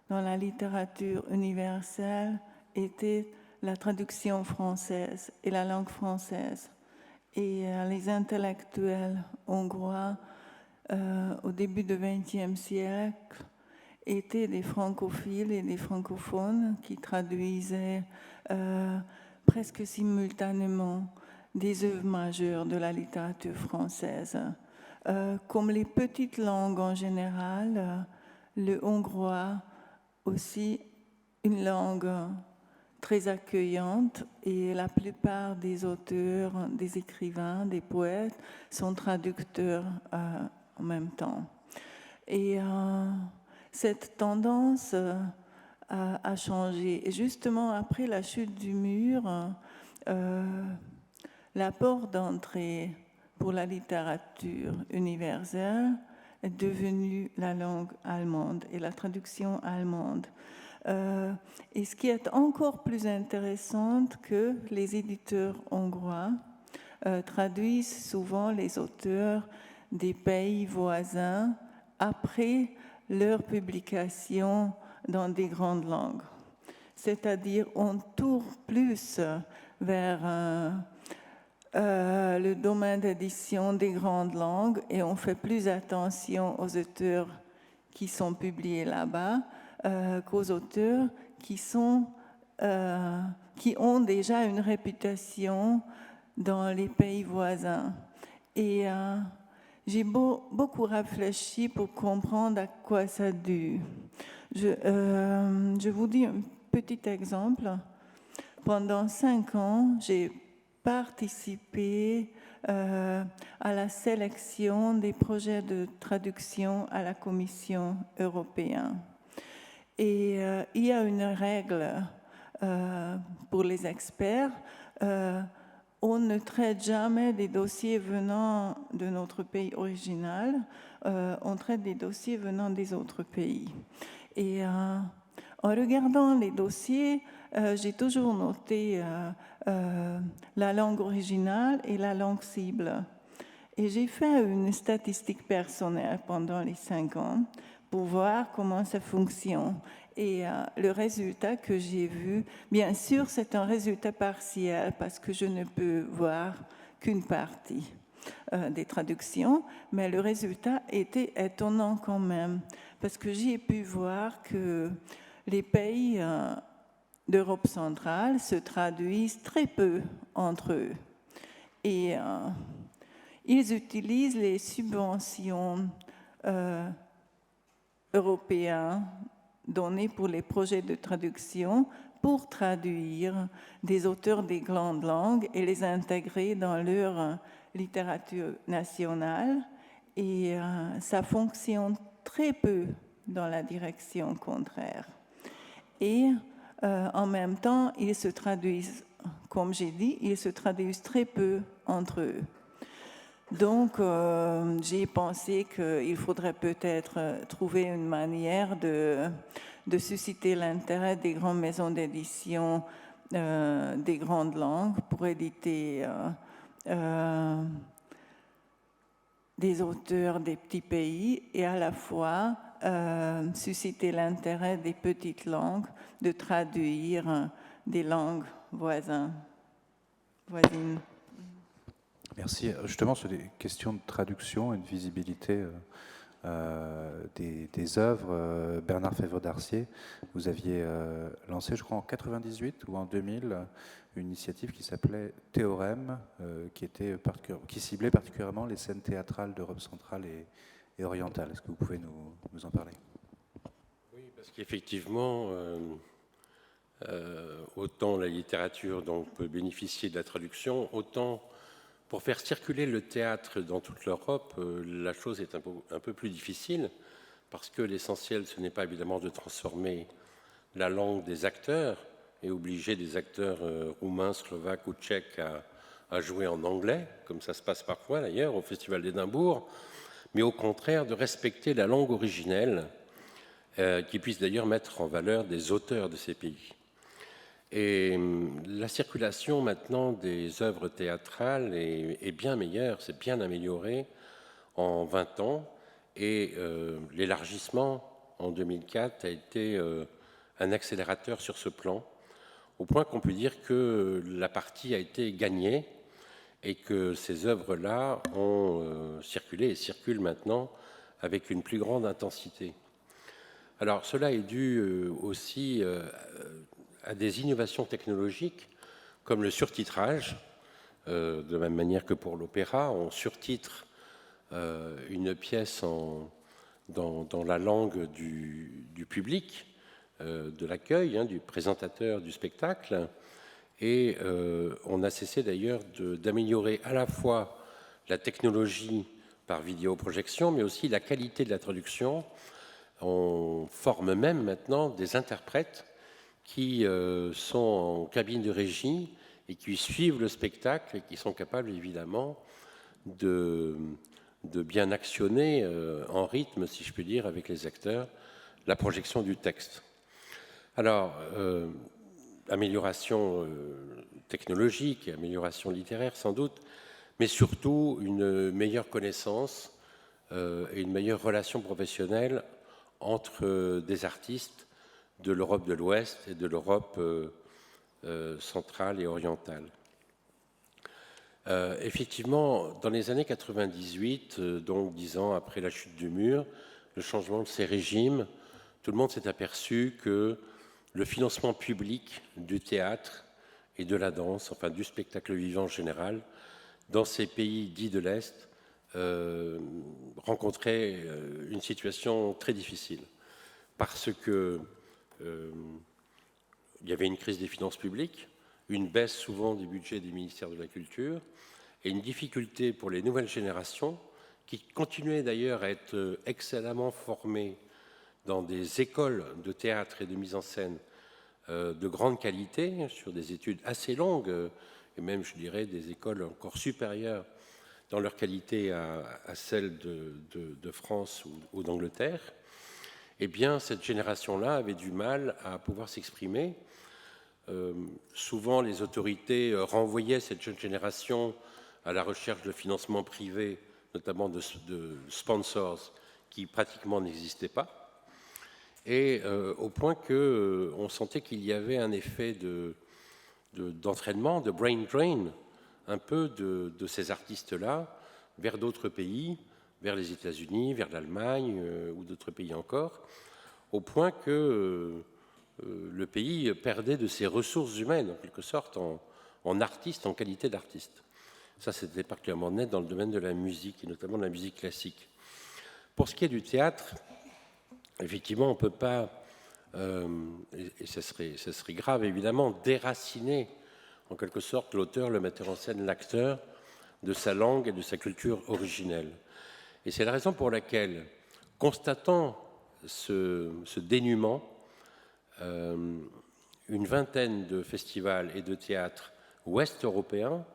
dans la littérature universelle était la traduction française et la langue française. Et les intellectuels hongrois, au début du XXe siècle, étaient des francophiles et des francophones qui traduisaient presque simultanément des œuvres majeures de la littérature française. Comme les petites langues en général, le hongrois aussi une langue très accueillante et la plupart des auteurs, des écrivains, des poètes sont traducteurs en même temps. Et cette tendance a changé. Et justement, après la chute du mur, la porte d'entrée pour la littérature universelle est devenue la langue allemande et la traduction allemande. Et ce qui est encore plus intéressant que les éditeurs hongrois traduisent souvent les auteurs des pays voisins après leur publication dans des grandes langues. C'est-à-dire on tourne plus vers le domaine d'édition des grandes langues et on fait plus attention aux auteurs qui sont publiés là-bas qu'aux auteurs qui ont déjà une réputation dans les pays voisins. Et j'ai beaucoup réfléchi pour comprendre à quoi ça dû. Je vous dis un petit exemple. Pendant 5 ans, j'ai participé à la sélection des projets de traduction à la Commission européenne. Et il y a une règle pour les experts. On ne traite jamais des dossiers venant de notre pays original. On traite des dossiers venant des autres pays. Et en regardant les dossiers, j'ai toujours noté la langue originale et la langue cible. Et j'ai fait une statistique personnelle pendant les 5 ans pour voir comment ça fonctionne. Et le résultat que j'ai vu, bien sûr, c'est un résultat partiel parce que je ne peux voir qu'une partie des traductions, mais le résultat était étonnant quand même parce que j'ai pu voir que les pays d'Europe centrale se traduisent très peu entre eux. Et ils utilisent les subventions européennes données pour les projets de traduction pour traduire des auteurs des grandes langues et les intégrer dans leur littérature nationale. Et ça fonctionne très peu dans la direction contraire. Et en même temps, ils se traduisent, comme j'ai dit, ils se traduisent très peu entre eux. Donc, j'ai pensé qu'il faudrait peut-être trouver une manière de susciter l'intérêt des grandes maisons d'édition des grandes langues pour éditer des auteurs des petits pays et à la fois susciter l'intérêt des petites langues de traduire des langues voisines. Merci. Justement, sur des questions de traduction et de visibilité des œuvres, Bernard Fèvre-Darcier, vous aviez lancé, je crois, en 98 ou en 2000, une initiative qui s'appelait Théorème, qui ciblait particulièrement les scènes théâtrales d'Europe centrale et orientale. Est-ce que vous pouvez nous en parler? Oui, parce qu'effectivement, autant la littérature donc, peut bénéficier de la traduction, autant pour faire circuler le théâtre dans toute l'Europe, la chose est un peu plus difficile, parce que l'essentiel, ce n'est pas évidemment de transformer la langue des acteurs, et obliger des acteurs roumains, slovaques ou tchèques à jouer en anglais, comme ça se passe parfois d'ailleurs au Festival d'Édimbourg, mais au contraire de respecter la langue originelle, qui puisse d'ailleurs mettre en valeur des auteurs de ces pays. Et la circulation maintenant des œuvres théâtrales est bien meilleure, c'est bien amélioré en 20 ans, et l'élargissement en 2004 a été un accélérateur sur ce plan, au point qu'on peut dire que la partie a été gagnée et que ces œuvres-là ont circulé et circulent maintenant avec une plus grande intensité. Alors cela est dû aussi à des innovations technologiques comme le surtitrage, de même manière que pour l'opéra, on surtitre une pièce dans la langue du public, de l'accueil, hein, du présentateur du spectacle, et on a cessé d'ailleurs d'améliorer à la fois la technologie par vidéoprojection, mais aussi la qualité de la traduction. On forme même maintenant des interprètes qui sont en cabine de régie et qui suivent le spectacle et qui sont capables évidemment de bien actionner en rythme, si je puis dire, avec les acteurs, la projection du texte. Alors, amélioration technologique, amélioration littéraire sans doute, mais surtout une meilleure connaissance et une meilleure relation professionnelle entre des artistes de l'Europe de l'Ouest et de l'Europe centrale et orientale. Effectivement, dans les années 98, donc 10 ans après la chute du mur, le changement de ces régimes, tout le monde s'est aperçu que le financement public du théâtre et de la danse, enfin du spectacle vivant en général, dans ces pays dits de l'Est, rencontrait une situation très difficile parce que il y avait une crise des finances publiques, une baisse souvent du budget des ministères de la Culture et une difficulté pour les nouvelles générations qui continuaient d'ailleurs à être excellemment formées dans des écoles de théâtre et de mise en scène de grande qualité, sur des études assez longues, et même, je dirais, des écoles encore supérieures dans leur qualité à celles de France ou d'Angleterre. Eh bien, cette génération-là avait du mal à pouvoir s'exprimer. Souvent, les autorités renvoyaient cette jeune génération à la recherche de financement privé, notamment de sponsors qui pratiquement n'existaient pas. Et au point qu'on sentait qu'il y avait un effet d'entraînement, de brain drain, un peu de ces artistes-là vers d'autres pays, vers les États-Unis, vers l'Allemagne ou d'autres pays encore, au point que le pays perdait de ses ressources humaines, en quelque sorte, en artistes, en qualité d'artiste. Ça, c'était particulièrement net dans le domaine de la musique, et notamment de la musique classique. Pour ce qui est du théâtre, effectivement, on ne peut pas, et ce serait grave évidemment, déraciner en quelque sorte l'auteur, le metteur en scène, l'acteur de sa langue et de sa culture originelle. Et c'est la raison pour laquelle, constatant ce dénuement, une vingtaine de festivals et de théâtres ouest-européens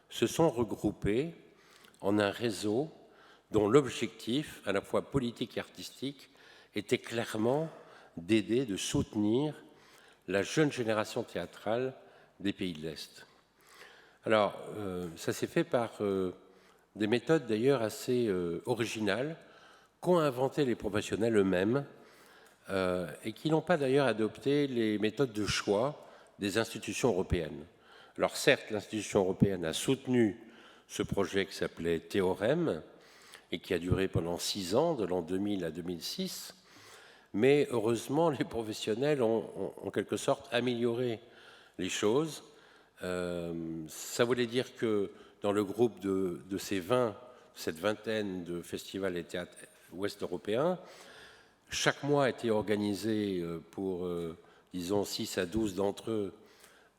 se sont regroupés en un réseau dont l'objectif, à la fois politique et artistique, était clairement d'aider, de soutenir la jeune génération théâtrale des pays de l'Est. Alors, ça s'est fait par des méthodes d'ailleurs assez originales qu'ont inventées les professionnels eux-mêmes et qui n'ont pas d'ailleurs adopté les méthodes de choix des institutions européennes. Alors certes, l'institution européenne a soutenu ce projet qui s'appelait Théorème et qui a duré pendant 6 ans, de l'an 2000 à 2006, mais heureusement, les professionnels ont en quelque sorte amélioré les choses. Ça voulait dire que dans le groupe de cette vingtaine de festivals et théâtres ouest-européens, chaque mois était organisé pour, disons, 6 à 12 d'entre eux,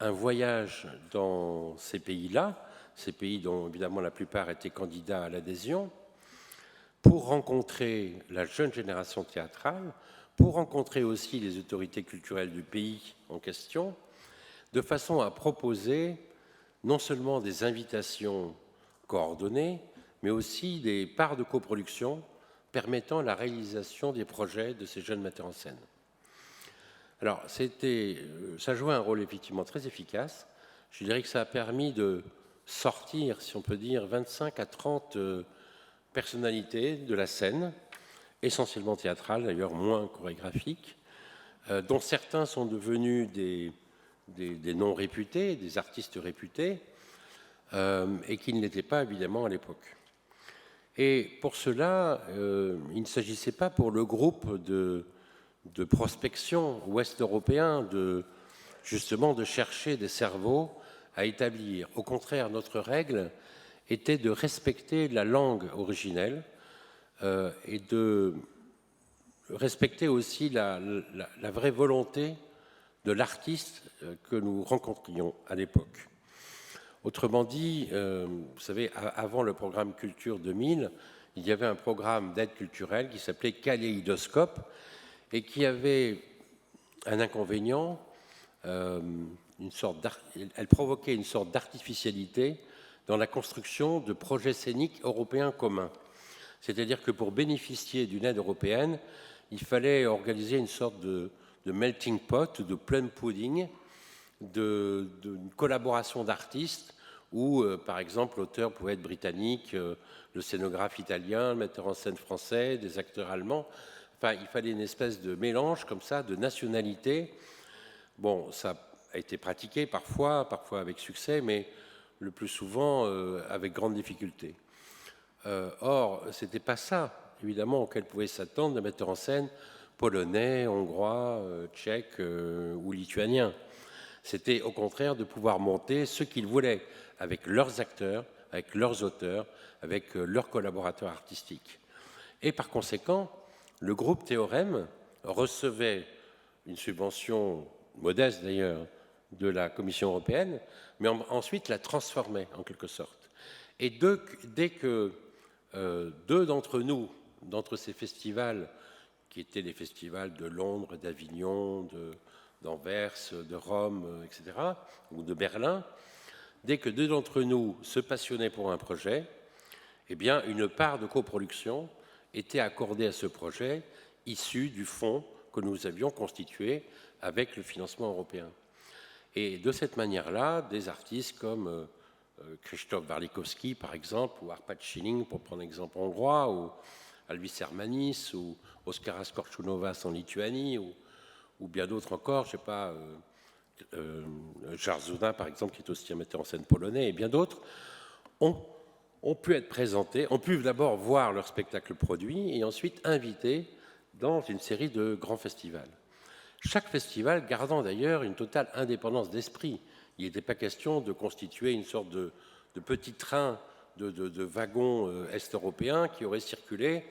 un voyage dans ces pays-là, ces pays dont évidemment la plupart étaient candidats à l'adhésion, pour rencontrer la jeune génération théâtrale, pour rencontrer aussi les autorités culturelles du pays en question, de façon à proposer non seulement des invitations coordonnées, mais aussi des parts de coproduction permettant la réalisation des projets de ces jeunes metteurs en scène. Alors, ça jouait un rôle effectivement très efficace. Je dirais que ça a permis de sortir, si on peut dire, 25 à 30 personnalités de la scène, essentiellement théâtrales, d'ailleurs moins chorégraphiques, dont certains sont devenus des noms réputés, des artistes réputés, et qui ne l'étaient pas évidemment à l'époque. Et pour cela, il ne s'agissait pas pour le groupe de prospection ouest-européen justement de chercher des cerveaux à établir. Au contraire, notre règle était de respecter la langue originelle et de respecter aussi la vraie volonté de l'artiste que nous rencontrions à l'époque. Autrement dit, vous savez, avant le programme Culture 2000, il y avait un programme d'aide culturelle qui s'appelait Kaléidoscope et qui avait un inconvénient, elle provoquait une sorte d'artificialité dans la construction de projets scéniques européens communs. C'est-à-dire que pour bénéficier d'une aide européenne, il fallait organiser une sorte de melting pot, de plum pudding, d'une collaboration d'artistes où, par exemple, l'auteur pouvait être britannique, le scénographe italien, le metteur en scène français, des acteurs allemands. Enfin, il fallait une espèce de mélange comme ça, de nationalité. Bon, ça a été pratiqué parfois avec succès, mais le plus souvent avec grande difficulté. Or, ce n'était pas ça, évidemment, auquel pouvaient s'attendre des metteurs en scène polonais, hongrois, tchèques ou lituaniens. C'était au contraire de pouvoir monter ce qu'ils voulaient avec leurs acteurs, avec leurs auteurs, avec leurs collaborateurs artistiques. Et par conséquent, le groupe Théorème recevait une subvention modeste d'ailleurs de la Commission européenne, mais ensuite la transformait en quelque sorte. Et dès que deux d'entre nous, d'entre ces festivals, qui étaient les festivals de Londres, d'Avignon, d'Anvers, de Rome, etc., ou de Berlin, dès que deux d'entre nous se passionnaient pour un projet, eh bien, une part de coproduction était accordée à ce projet, issu du fonds que nous avions constitué avec le financement européen. Et de cette manière-là, des artistes comme Krzysztof Warlikowski, par exemple, ou Arpad Schilling, pour prendre l'exemple hongrois, ou Alvis Hermanis, ou Oskaras Korčunovas en Lituanie, ou bien d'autres encore, je ne sais pas, Jarzuna, par exemple, qui est aussi un metteur en scène polonais, et bien d'autres, ont pu être présentés, ont pu d'abord voir leur spectacle produit, et ensuite invités dans une série de grands festivals. Chaque festival gardant d'ailleurs une totale indépendance d'esprit. Il n'était pas question de constituer une sorte de petit train de wagons est-européens qui auraient circulé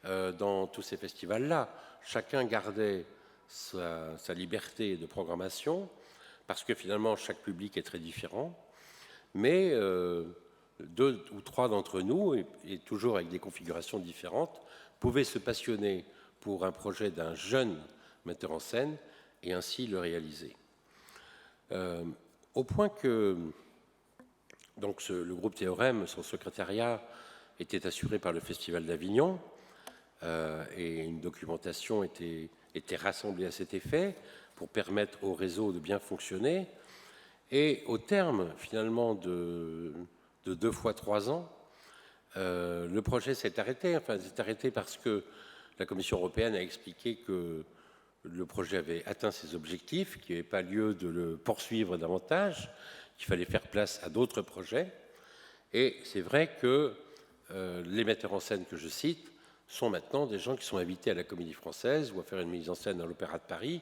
dans tous ces festivals-là. Chacun gardait sa liberté de programmation, parce que finalement chaque public est très différent, mais deux ou trois d'entre nous, et toujours avec des configurations différentes, pouvaient se passionner pour un projet d'un jeune metteur en scène et ainsi le réaliser. Au point que donc le groupe Théorème, son secrétariat, était assuré par le Festival d'Avignon et une documentation était rassemblée à cet effet pour permettre au réseau de bien fonctionner. Et au terme, finalement, de 2 fois 3 ans, le projet s'est arrêté. Enfin, s'est arrêté parce que la Commission européenne a expliqué que le projet avait atteint ses objectifs, qu'il n'y avait pas lieu de le poursuivre davantage, qu'il fallait faire place à d'autres projets. Et c'est vrai que les metteurs en scène que je cite sont maintenant des gens qui sont invités à la Comédie Française ou à faire une mise en scène à l'Opéra de Paris,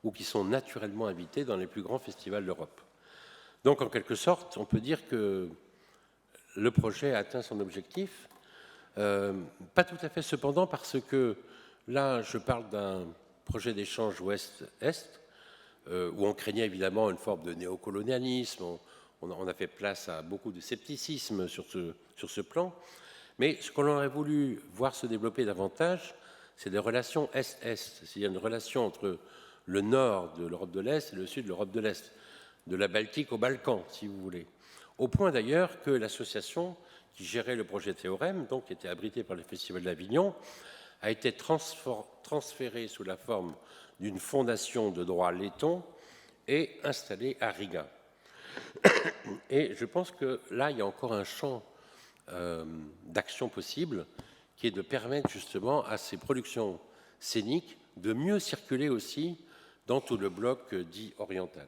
ou qui sont naturellement invités dans les plus grands festivals d'Europe. Donc, en quelque sorte, on peut dire que le projet a atteint son objectif. Pas tout à fait cependant, parce que là, je parle d'un projet d'échange ouest-est, où on craignait évidemment une forme de néocolonialisme, on a fait place à beaucoup de scepticisme sur ce plan, mais ce qu'on aurait voulu voir se développer davantage, c'est des relations est-est, c'est-à-dire une relation entre le nord de l'Europe de l'Est et le sud de l'Europe de l'Est. de la Baltique aux Balkans, si vous voulez. Au point d'ailleurs que l'association qui gérait le projet Théorème, donc qui était abritée par le Festival d'Avignon, a été transférée sous la forme d'une fondation de droit letton et installée à Riga. Et je pense que là, il y a encore un champ d'action possible qui est de permettre justement à ces productions scéniques de mieux circuler aussi dans tout le bloc dit oriental.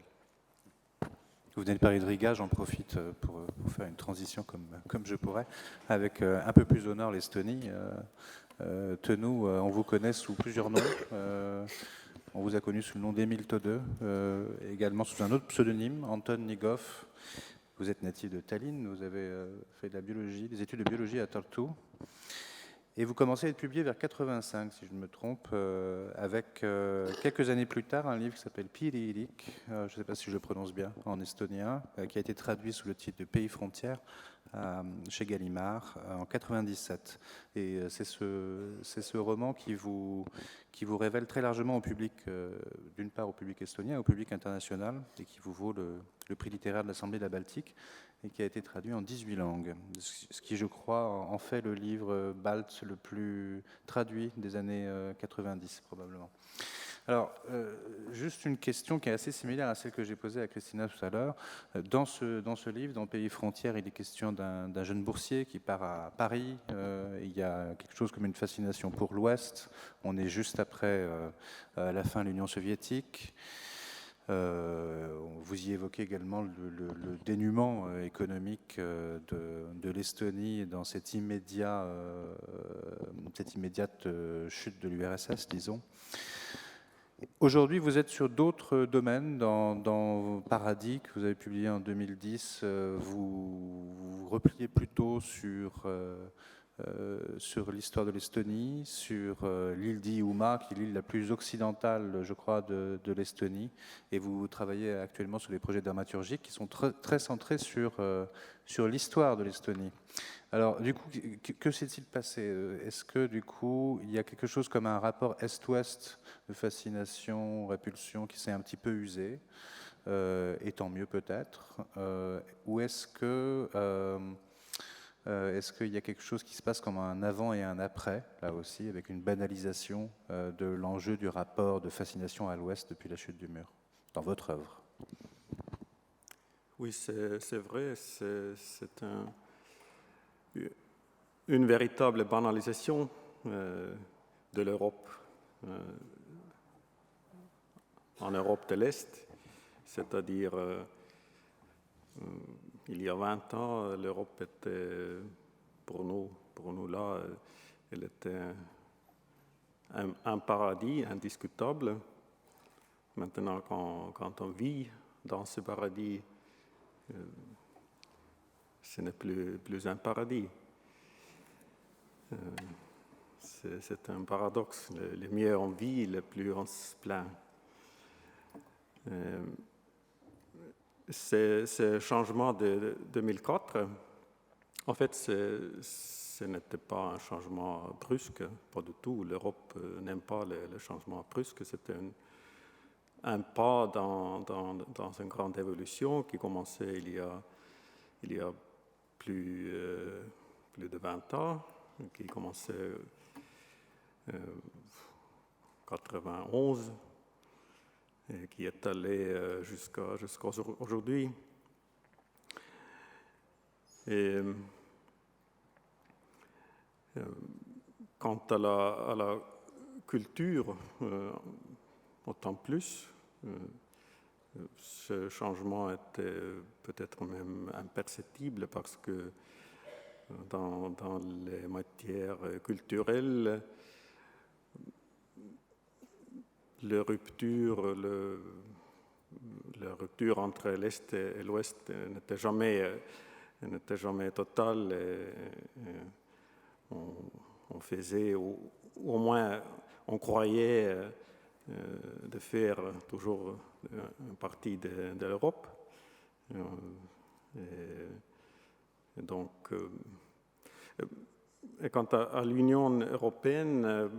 Vous venez de parler de Riga, j'en profite pour faire une transition comme je pourrais, avec un peu plus au nord l'Estonie. Tenou, on vous connaît sous plusieurs noms. On vous a connu sous le nom d'Emile Todeux, également sous un autre pseudonyme, Anton Nigov. Vous êtes natif de Tallinn, vous avez fait de la biologie, des études de biologie à Tartu. Et vous commencez à être publié vers 85, si je ne me trompe, avec quelques années plus tard un livre qui s'appelle Piirilik, je ne sais pas si je le prononce bien, en estonien, qui a été traduit sous le titre de Pays frontières chez Gallimard en 97. Et c'est ce roman qui vous révèle très largement au public, d'une part au public estonien et au public international, et qui vous vaut le prix littéraire de l'Assemblée de la Baltique, et qui a été traduit en 18 langues, ce qui, je crois, en fait le livre balte le plus traduit des années 90, probablement. Alors, juste une question qui est assez similaire à celle que j'ai posée à Christina tout à l'heure. Dans ce livre, dans Pays frontières, il est question d'un jeune boursier qui part à Paris. Il y a quelque chose comme une fascination pour l'Ouest. On est juste après la fin de l'Union soviétique. Vous y évoquez également le dénuement économique de l'Estonie dans cette immédiate chute de l'URSS, disons. Aujourd'hui, vous êtes sur d'autres domaines. Dans Paradis, que vous avez publié en 2010, vous repliez plutôt sur l'histoire de l'Estonie, sur l'île d'Hiiumaa, qui est l'île la plus occidentale, je crois, de l'Estonie. Et vous travaillez actuellement sur les projets dramaturgiques qui sont très centrés sur l'histoire de l'Estonie. Alors, du coup, que s'est-il passé? Est-ce que, du coup, il y a quelque chose comme un rapport Est-Ouest de fascination, répulsion, qui s'est un petit peu usé, et tant mieux peut-être, ou est-ce qu'il y a quelque chose qui se passe comme un avant et un après, là aussi, avec une banalisation de l'enjeu du rapport de fascination à l'Ouest depuis la chute du mur, dans votre œuvre? Oui, c'est vrai, c'est une véritable banalisation de l'Europe en Europe de l'Est, c'est-à-dire il y a 20 ans, l'Europe était, pour nous là, elle était un paradis indiscutable. Maintenant, quand on vit dans ce paradis, ce n'est plus un paradis. C'est un paradoxe. Le mieux on vit, le plus on se plaint. Ce changement de 2004, en fait, ce n'était pas un changement brusque, pas du tout. L'Europe n'aime pas le changement brusque. C'était un pas dans une grande évolution qui commençait il y a plus de 20 ans, qui commençait en 91, et qui est allé jusqu'à aujourd'hui. Et quant à la culture, autant plus, ce changement était peut-être même imperceptible parce que dans les matières culturelles, la rupture entre l'Est et l'Ouest n'était jamais totale. Et on faisait, ou au moins on croyait de faire toujours une partie de l'Europe. Et donc, et quant à l'Union européenne,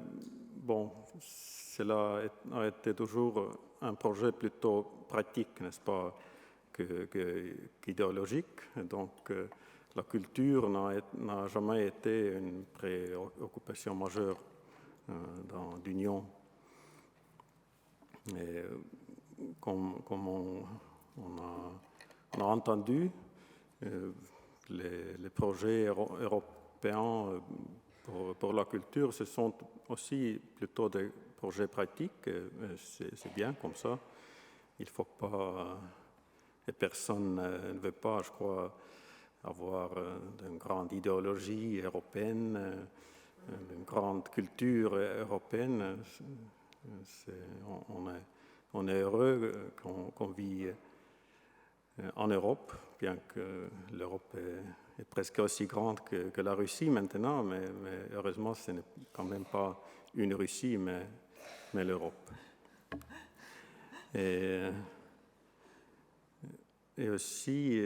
bon, cela a été toujours un projet plutôt pratique, n'est-ce pas, qu'idéologique. Donc, la culture n'a jamais été une préoccupation majeure dans l'Union. Et comme on a entendu, les projets européens pour la culture, ce sont aussi plutôt des projets pratiques. C'est bien comme ça. Il faut pas, et personne ne veut pas, je crois, avoir une grande idéologie européenne, une grande culture européenne. On est heureux qu'on vit en Europe, bien que l'Europe est presque aussi grande que la Russie maintenant, mais heureusement, ce n'est quand même pas une Russie, mais l'Europe. Et aussi,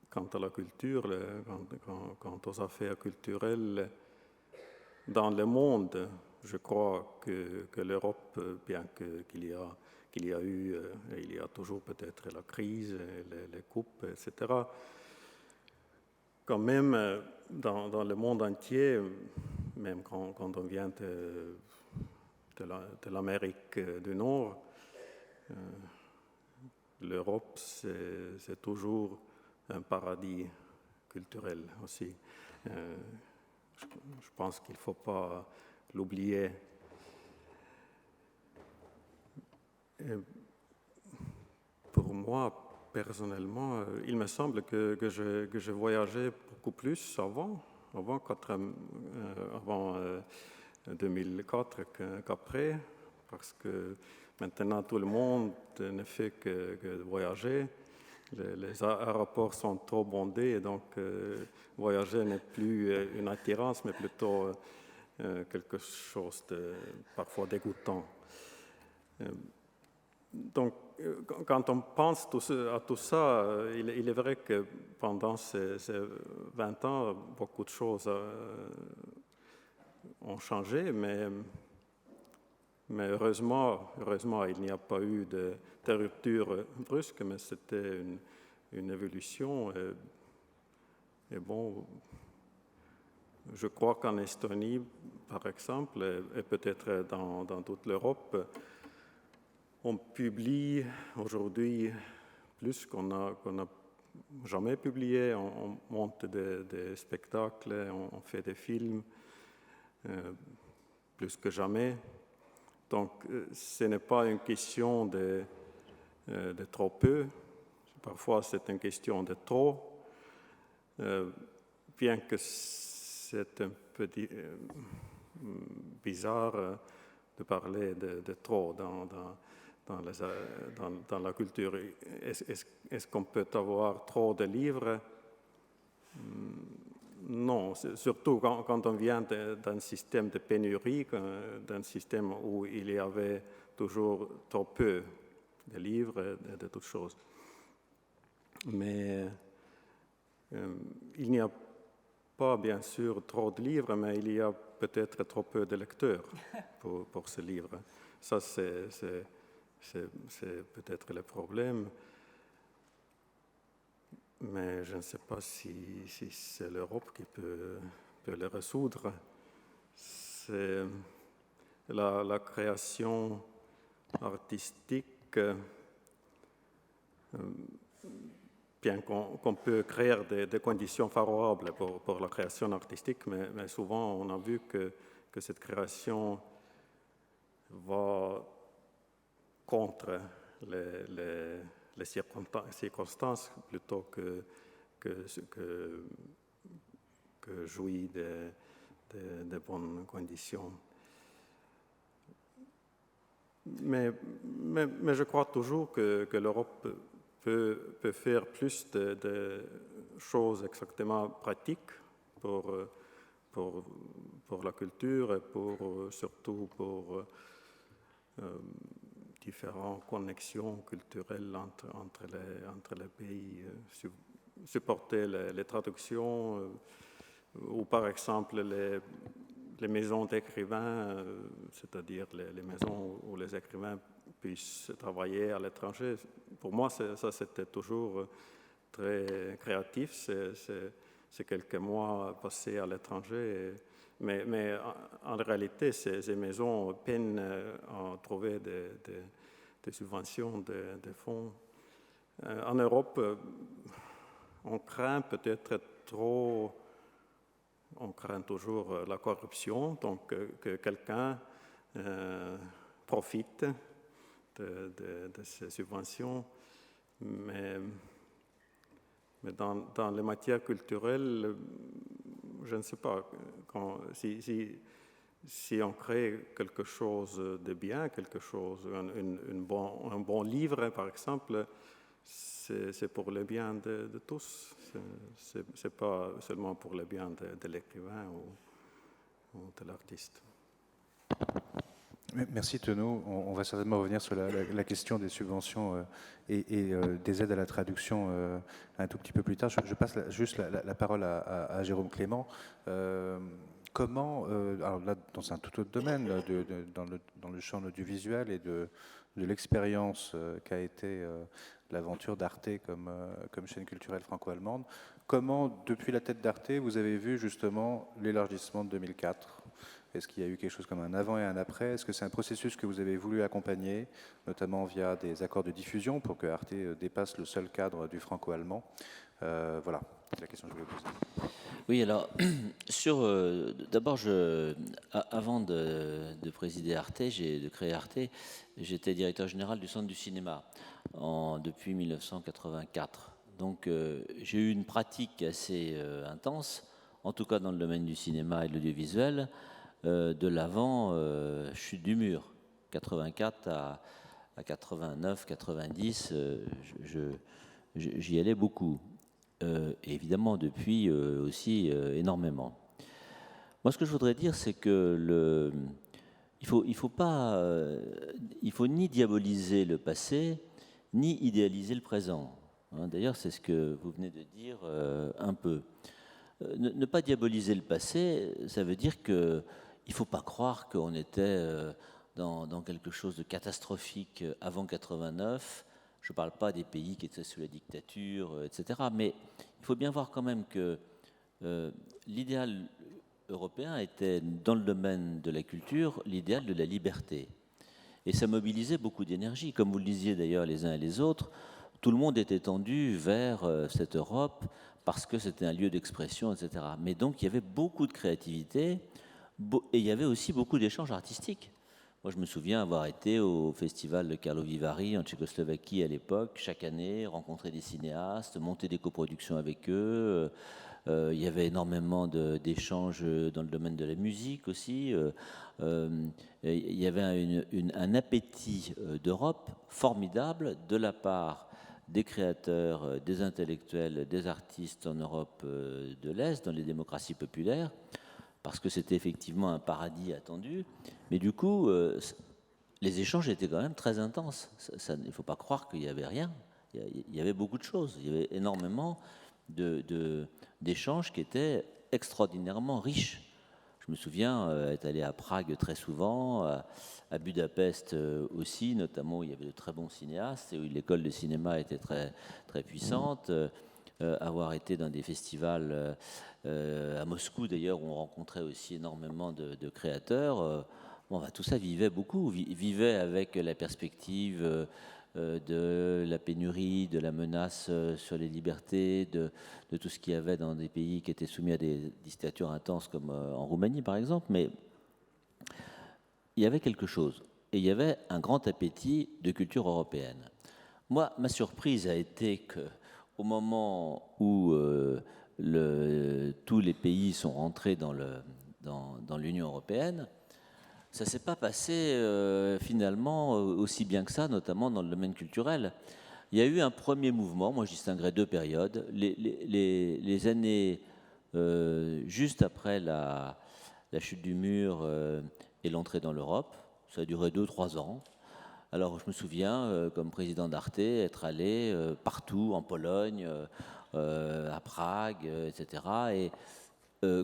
quant à la culture, quant aux affaires culturelles, dans le monde, je crois que l'Europe, bien qu'il y a eu, et il y a toujours peut-être la crise, les coupes, etc., quand même, dans le monde entier, même quand on vient de l'Amérique du Nord, l'Europe, c'est toujours un paradis culturel aussi. Je pense qu'il ne faut pas l'oublier. Pour moi, personnellement, il me semble que je voyageais beaucoup plus avant 2004 qu'après, parce que maintenant tout le monde ne fait que voyager. Les aéroports sont trop bondés, et donc voyager n'est plus une attirance, mais plutôt quelque chose de parfois dégoûtant. Donc, quand on pense à tout ça, il est vrai que pendant ces 20 ans, beaucoup de choses ont changé, mais heureusement, il n'y a pas eu de rupture brusque, mais c'était une évolution. Et bon, je crois qu'en Estonie, par exemple, et peut-être dans toute l'Europe, on publie aujourd'hui plus qu'on n'a jamais publié. On monte des spectacles, on fait des films, plus que jamais. Donc, ce n'est pas une question de trop peu. Parfois, c'est une question de trop. Bien que c'est un peu bizarre de parler de trop dans la culture. Est-ce qu'on peut avoir trop de livres? Non, surtout quand on vient d'un système de pénurie, d'un système où il y avait toujours trop peu de livres et de toutes choses. Mais il n'y a pas, bien sûr, trop de livres, mais il y a peut-être trop peu de lecteurs pour ce livre. Ça, c'est peut-être le problème. Mais je ne sais pas si c'est l'Europe qui peut le résoudre. C'est la création artistique, bien qu'on peut créer des conditions favorables pour la création artistique, mais souvent on a vu que cette création va contre les circonstances plutôt que jouir de bonnes conditions. Mais je crois toujours que l'Europe peut faire plus de choses exactement pratiques pour la culture et surtout pour différentes connexions culturelles entre les pays, supporter les traductions, ou par exemple les maisons d'écrivains, c'est-à-dire les maisons où les écrivains puisse travailler à l'étranger. Pour moi, ça c'était toujours très créatif. C'est quelques mois passés à l'étranger. Mais en réalité, ces maisons peinent à trouver des subventions, des fonds. En Europe, on craint peut-être trop, on craint toujours la corruption, donc que quelqu'un profite de ces subventions. Mais dans les matières culturelles, je ne sais pas, si on crée quelque chose de bien, quelque chose, un bon livre par exemple, c'est pour le bien de tous. Ce n'est pas seulement pour le bien de l'écrivain ou de l'artiste. Merci Tenaud. On va certainement revenir sur la question des subventions et des aides à la traduction un tout petit peu plus tard. Je passe juste la parole à Jérôme Clément. Comment, alors là, dans un tout autre domaine, là, dans le champ audiovisuel et de l'expérience qu'a été l'aventure d'Arte comme chaîne culturelle franco-allemande, comment, depuis la tête d'Arte, vous avez vu justement l'élargissement de 2004 ? Est-ce qu'il y a eu quelque chose comme un avant et un après? Est-ce que c'est un processus que vous avez voulu accompagner, notamment via des accords de diffusion, pour que Arte dépasse le seul cadre du franco-allemand? Voilà, c'est la question que je voulais poser. Oui, alors, d'abord, avant de présider Arte, de créer Arte, j'étais directeur général du Centre du cinéma depuis 1984. Donc, j'ai eu une pratique assez intense, en tout cas dans le domaine du cinéma et de l'audiovisuel, de l'avant chute du mur, 84 à 89, 90, j'y allais beaucoup. Et évidemment, depuis aussi énormément. Moi, ce que je voudrais dire, c'est que il faut ni diaboliser le passé, ni idéaliser le présent. D'ailleurs, c'est ce que vous venez de dire un peu. Ne pas diaboliser le passé, ça veut dire que il ne faut pas croire qu'on était dans quelque chose de catastrophique avant 89. Je ne parle pas des pays qui étaient sous la dictature, etc. Mais il faut bien voir quand même que l'idéal européen était, dans le domaine de la culture, l'idéal de la liberté. Et ça mobilisait beaucoup d'énergie. Comme vous le disiez d'ailleurs les uns et les autres, tout le monde était tendu vers cette Europe parce que c'était un lieu d'expression, etc. Mais donc il y avait beaucoup de créativité et il y avait aussi beaucoup d'échanges artistiques. Moi, je me souviens avoir été au festival de Karlovy Vary en Tchécoslovaquie à l'époque, chaque année, rencontrer des cinéastes, monter des coproductions avec eux. Il y avait énormément d'échanges dans le domaine de la musique aussi. Il y avait un appétit d'Europe formidable de la part des créateurs, des intellectuels, des artistes en Europe de l'Est, dans les démocraties populaires, parce que c'était effectivement un paradis attendu. Mais du coup, les échanges étaient quand même très intenses. Il ne faut pas croire qu'il n'y avait rien. Il y avait beaucoup de choses. Il y avait énormément d'échanges qui étaient extraordinairement riches. Je me souviens être allé à Prague très souvent, à Budapest aussi, notamment où il y avait de très bons cinéastes et où l'école de cinéma était très, très puissante. Avoir été dans des festivals à Moscou d'ailleurs où on rencontrait aussi énormément de créateurs. Tout ça vivait beaucoup, vivait avec la perspective de la pénurie, de la menace sur les libertés, de tout ce qu'il y avait dans des pays qui étaient soumis à des dictatures intenses comme en Roumanie par exemple. Mais il y avait quelque chose et il y avait un grand appétit de culture européenne. Moi, ma surprise a été que au moment où tous les pays sont rentrés dans l'Union européenne, ça ne s'est pas passé finalement aussi bien que ça, notamment dans le domaine culturel. Il y a eu un premier mouvement, moi je distinguerais deux périodes. Les années juste après la chute du mur et l'entrée dans l'Europe, ça a duré 2-3 ans. Alors, je me souviens, comme président d'Arte, être allé partout, en Pologne, à Prague, etc. Et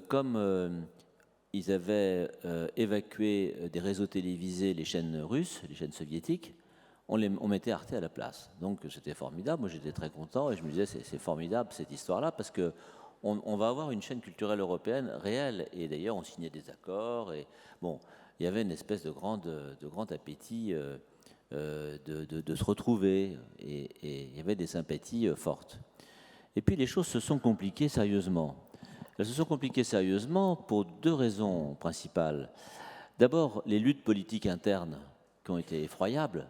comme ils avaient évacué des réseaux télévisés les chaînes russes, les chaînes soviétiques, on mettait Arte à la place. Donc c'était formidable, moi j'étais très content et je me disais c'est formidable cette histoire-là parce que on va avoir une chaîne culturelle européenne réelle et d'ailleurs on signait des accords et bon, il y avait une espèce de grand appétit de se retrouver et il y avait des sympathies fortes. Et puis les choses se sont compliquées sérieusement. Elles se sont compliquées sérieusement pour deux raisons principales. D'abord, les luttes politiques internes qui ont été effroyables,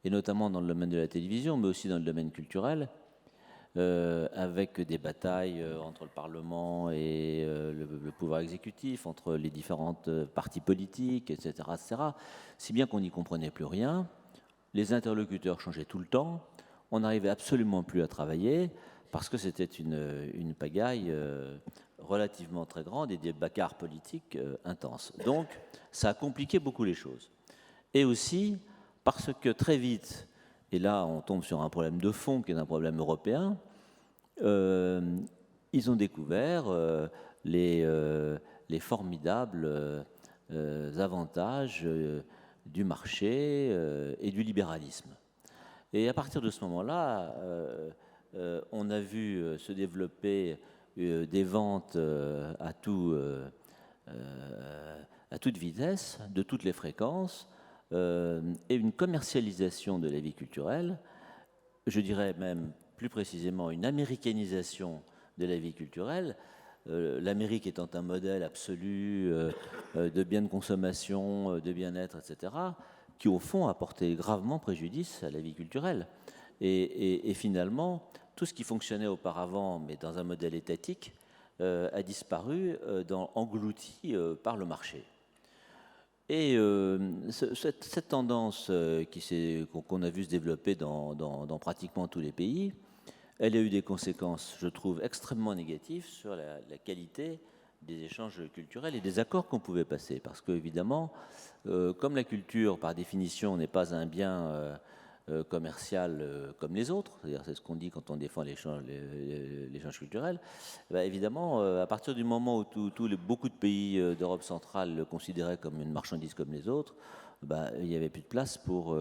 et notamment dans le domaine de la télévision, mais aussi dans le domaine culturel, avec des batailles entre le Parlement et le pouvoir exécutif, entre les différentes partis politiques, etc., etc., si bien qu'on n'y comprenait plus rien. Les interlocuteurs changeaient tout le temps, on n'arrivait absolument plus à travailler, parce que c'était une pagaille relativement très grande et des bagarres politiques intenses. Donc, ça a compliqué beaucoup les choses. Et aussi parce que très vite, et là on tombe sur un problème de fond qui est un problème européen, ils ont découvert les formidables avantages du marché et du libéralisme. Et à partir de ce moment-là, on a vu se développer des ventes à toute vitesse, de toutes les fréquences, et une commercialisation de la vie culturelle, je dirais même plus précisément une américanisation de la vie culturelle, l'Amérique étant un modèle absolu de biens de consommation, de bien-être, etc., qui au fond a porté gravement préjudice à la vie culturelle. Et finalement, tout ce qui fonctionnait auparavant, mais dans un modèle étatique, a disparu, englouti par le marché. Et cette tendance qu'on a vu se développer dans pratiquement tous les pays, elle a eu des conséquences, je trouve, extrêmement négatives sur la qualité des échanges culturels et des accords qu'on pouvait passer. Parce qu'évidemment, comme la culture, par définition, n'est pas un bien commercial comme les autres, c'est-à-dire c'est ce qu'on dit quand on défend l'échange culturel, évidemment, à partir du moment où beaucoup de pays d'Europe centrale le considéraient comme une marchandise comme les autres, il n'y avait plus de place pour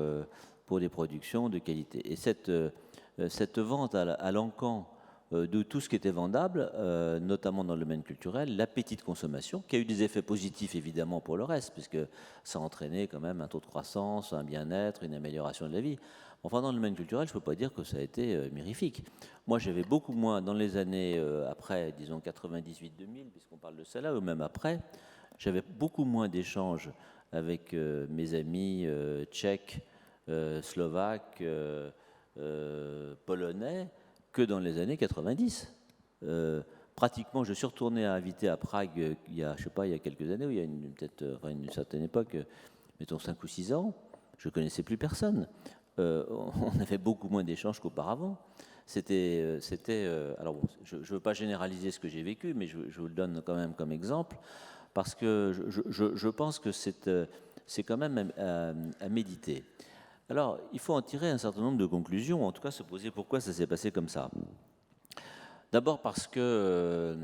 des productions de qualité. Et cette vente à l'encan de tout ce qui était vendable, notamment dans le domaine culturel, l'appétit de consommation, qui a eu des effets positifs évidemment pour le reste, puisque ça a entraîné quand même un taux de croissance, un bien-être, une amélioration de la vie. Enfin, dans le domaine culturel, je ne peux pas dire que ça a été mirifique. Moi, j'avais beaucoup moins, dans les années après, disons 98-2000, puisqu'on parle de ça là, ou même après, j'avais beaucoup moins d'échanges avec mes amis tchèques, slovaques, polonais, que dans les années 90. Pratiquement, je suis retourné à inviter à Prague il y a quelques années, ou il y a une certaine époque, mettons 5 ou 6 ans, je ne connaissais plus personne. On avait beaucoup moins d'échanges qu'auparavant. Alors bon, je ne veux pas généraliser ce que j'ai vécu, mais je vous le donne quand même comme exemple, parce que je pense que c'est quand même à méditer. Alors, il faut en tirer un certain nombre de conclusions, en tout cas se poser pourquoi ça s'est passé comme ça. D'abord parce que,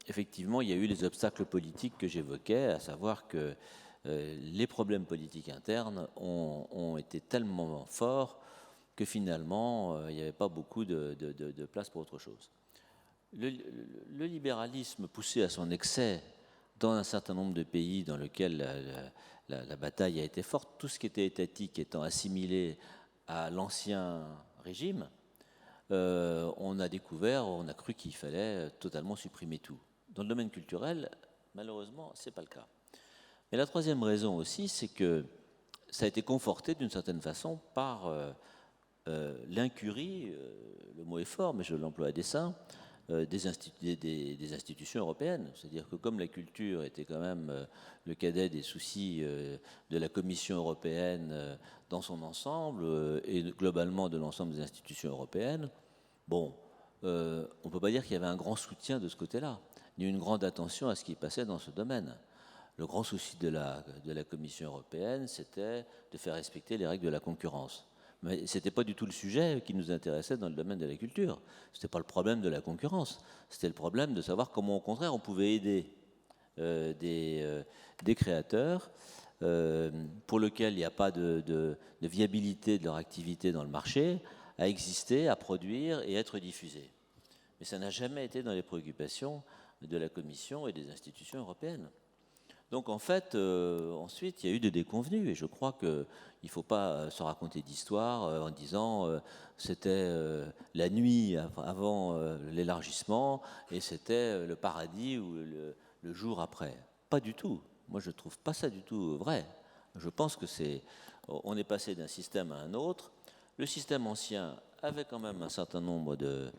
effectivement, il y a eu les obstacles politiques que j'évoquais, à savoir que les problèmes politiques internes ont été tellement forts que finalement, il n'y avait pas beaucoup de place pour autre chose. Le libéralisme poussé à son excès dans un certain nombre de pays dans lesquels la bataille a été forte, tout ce qui était étatique étant assimilé à l'ancien régime, on a cru qu'il fallait totalement supprimer tout. Dans le domaine culturel, malheureusement, ce n'est pas le cas. Mais la troisième raison aussi, c'est que ça a été conforté d'une certaine façon par l'incurie, le mot est fort, mais je l'emploie à dessein, des institutions européennes. C'est-à-dire que comme la culture était quand même le cadet des soucis de la Commission européenne dans son ensemble et globalement de l'ensemble des institutions européennes, on ne peut pas dire qu'il y avait un grand soutien de ce côté-là, ni une grande attention à ce qui passait dans ce domaine. Le grand souci de la Commission européenne, c'était de faire respecter les règles de la concurrence. Mais ce n'était pas du tout le sujet qui nous intéressait dans le domaine de la culture. Ce n'était pas le problème de la concurrence. C'était le problème de savoir comment, au contraire, on pouvait aider des créateurs pour lequel il n'y a pas de viabilité de leur activité dans le marché, à exister, à produire et être diffusés. Mais ça n'a jamais été dans les préoccupations de la Commission et des institutions européennes. Donc en fait, ensuite, il y a eu des déconvenues, et je crois qu'il ne faut pas se raconter d'histoire en disant c'était la nuit avant l'élargissement et c'était le paradis ou le jour après. Pas du tout. Moi, je ne trouve pas ça du tout vrai. Je pense que on est passé d'un système à un autre. Le système ancien avait quand même un certain nombre de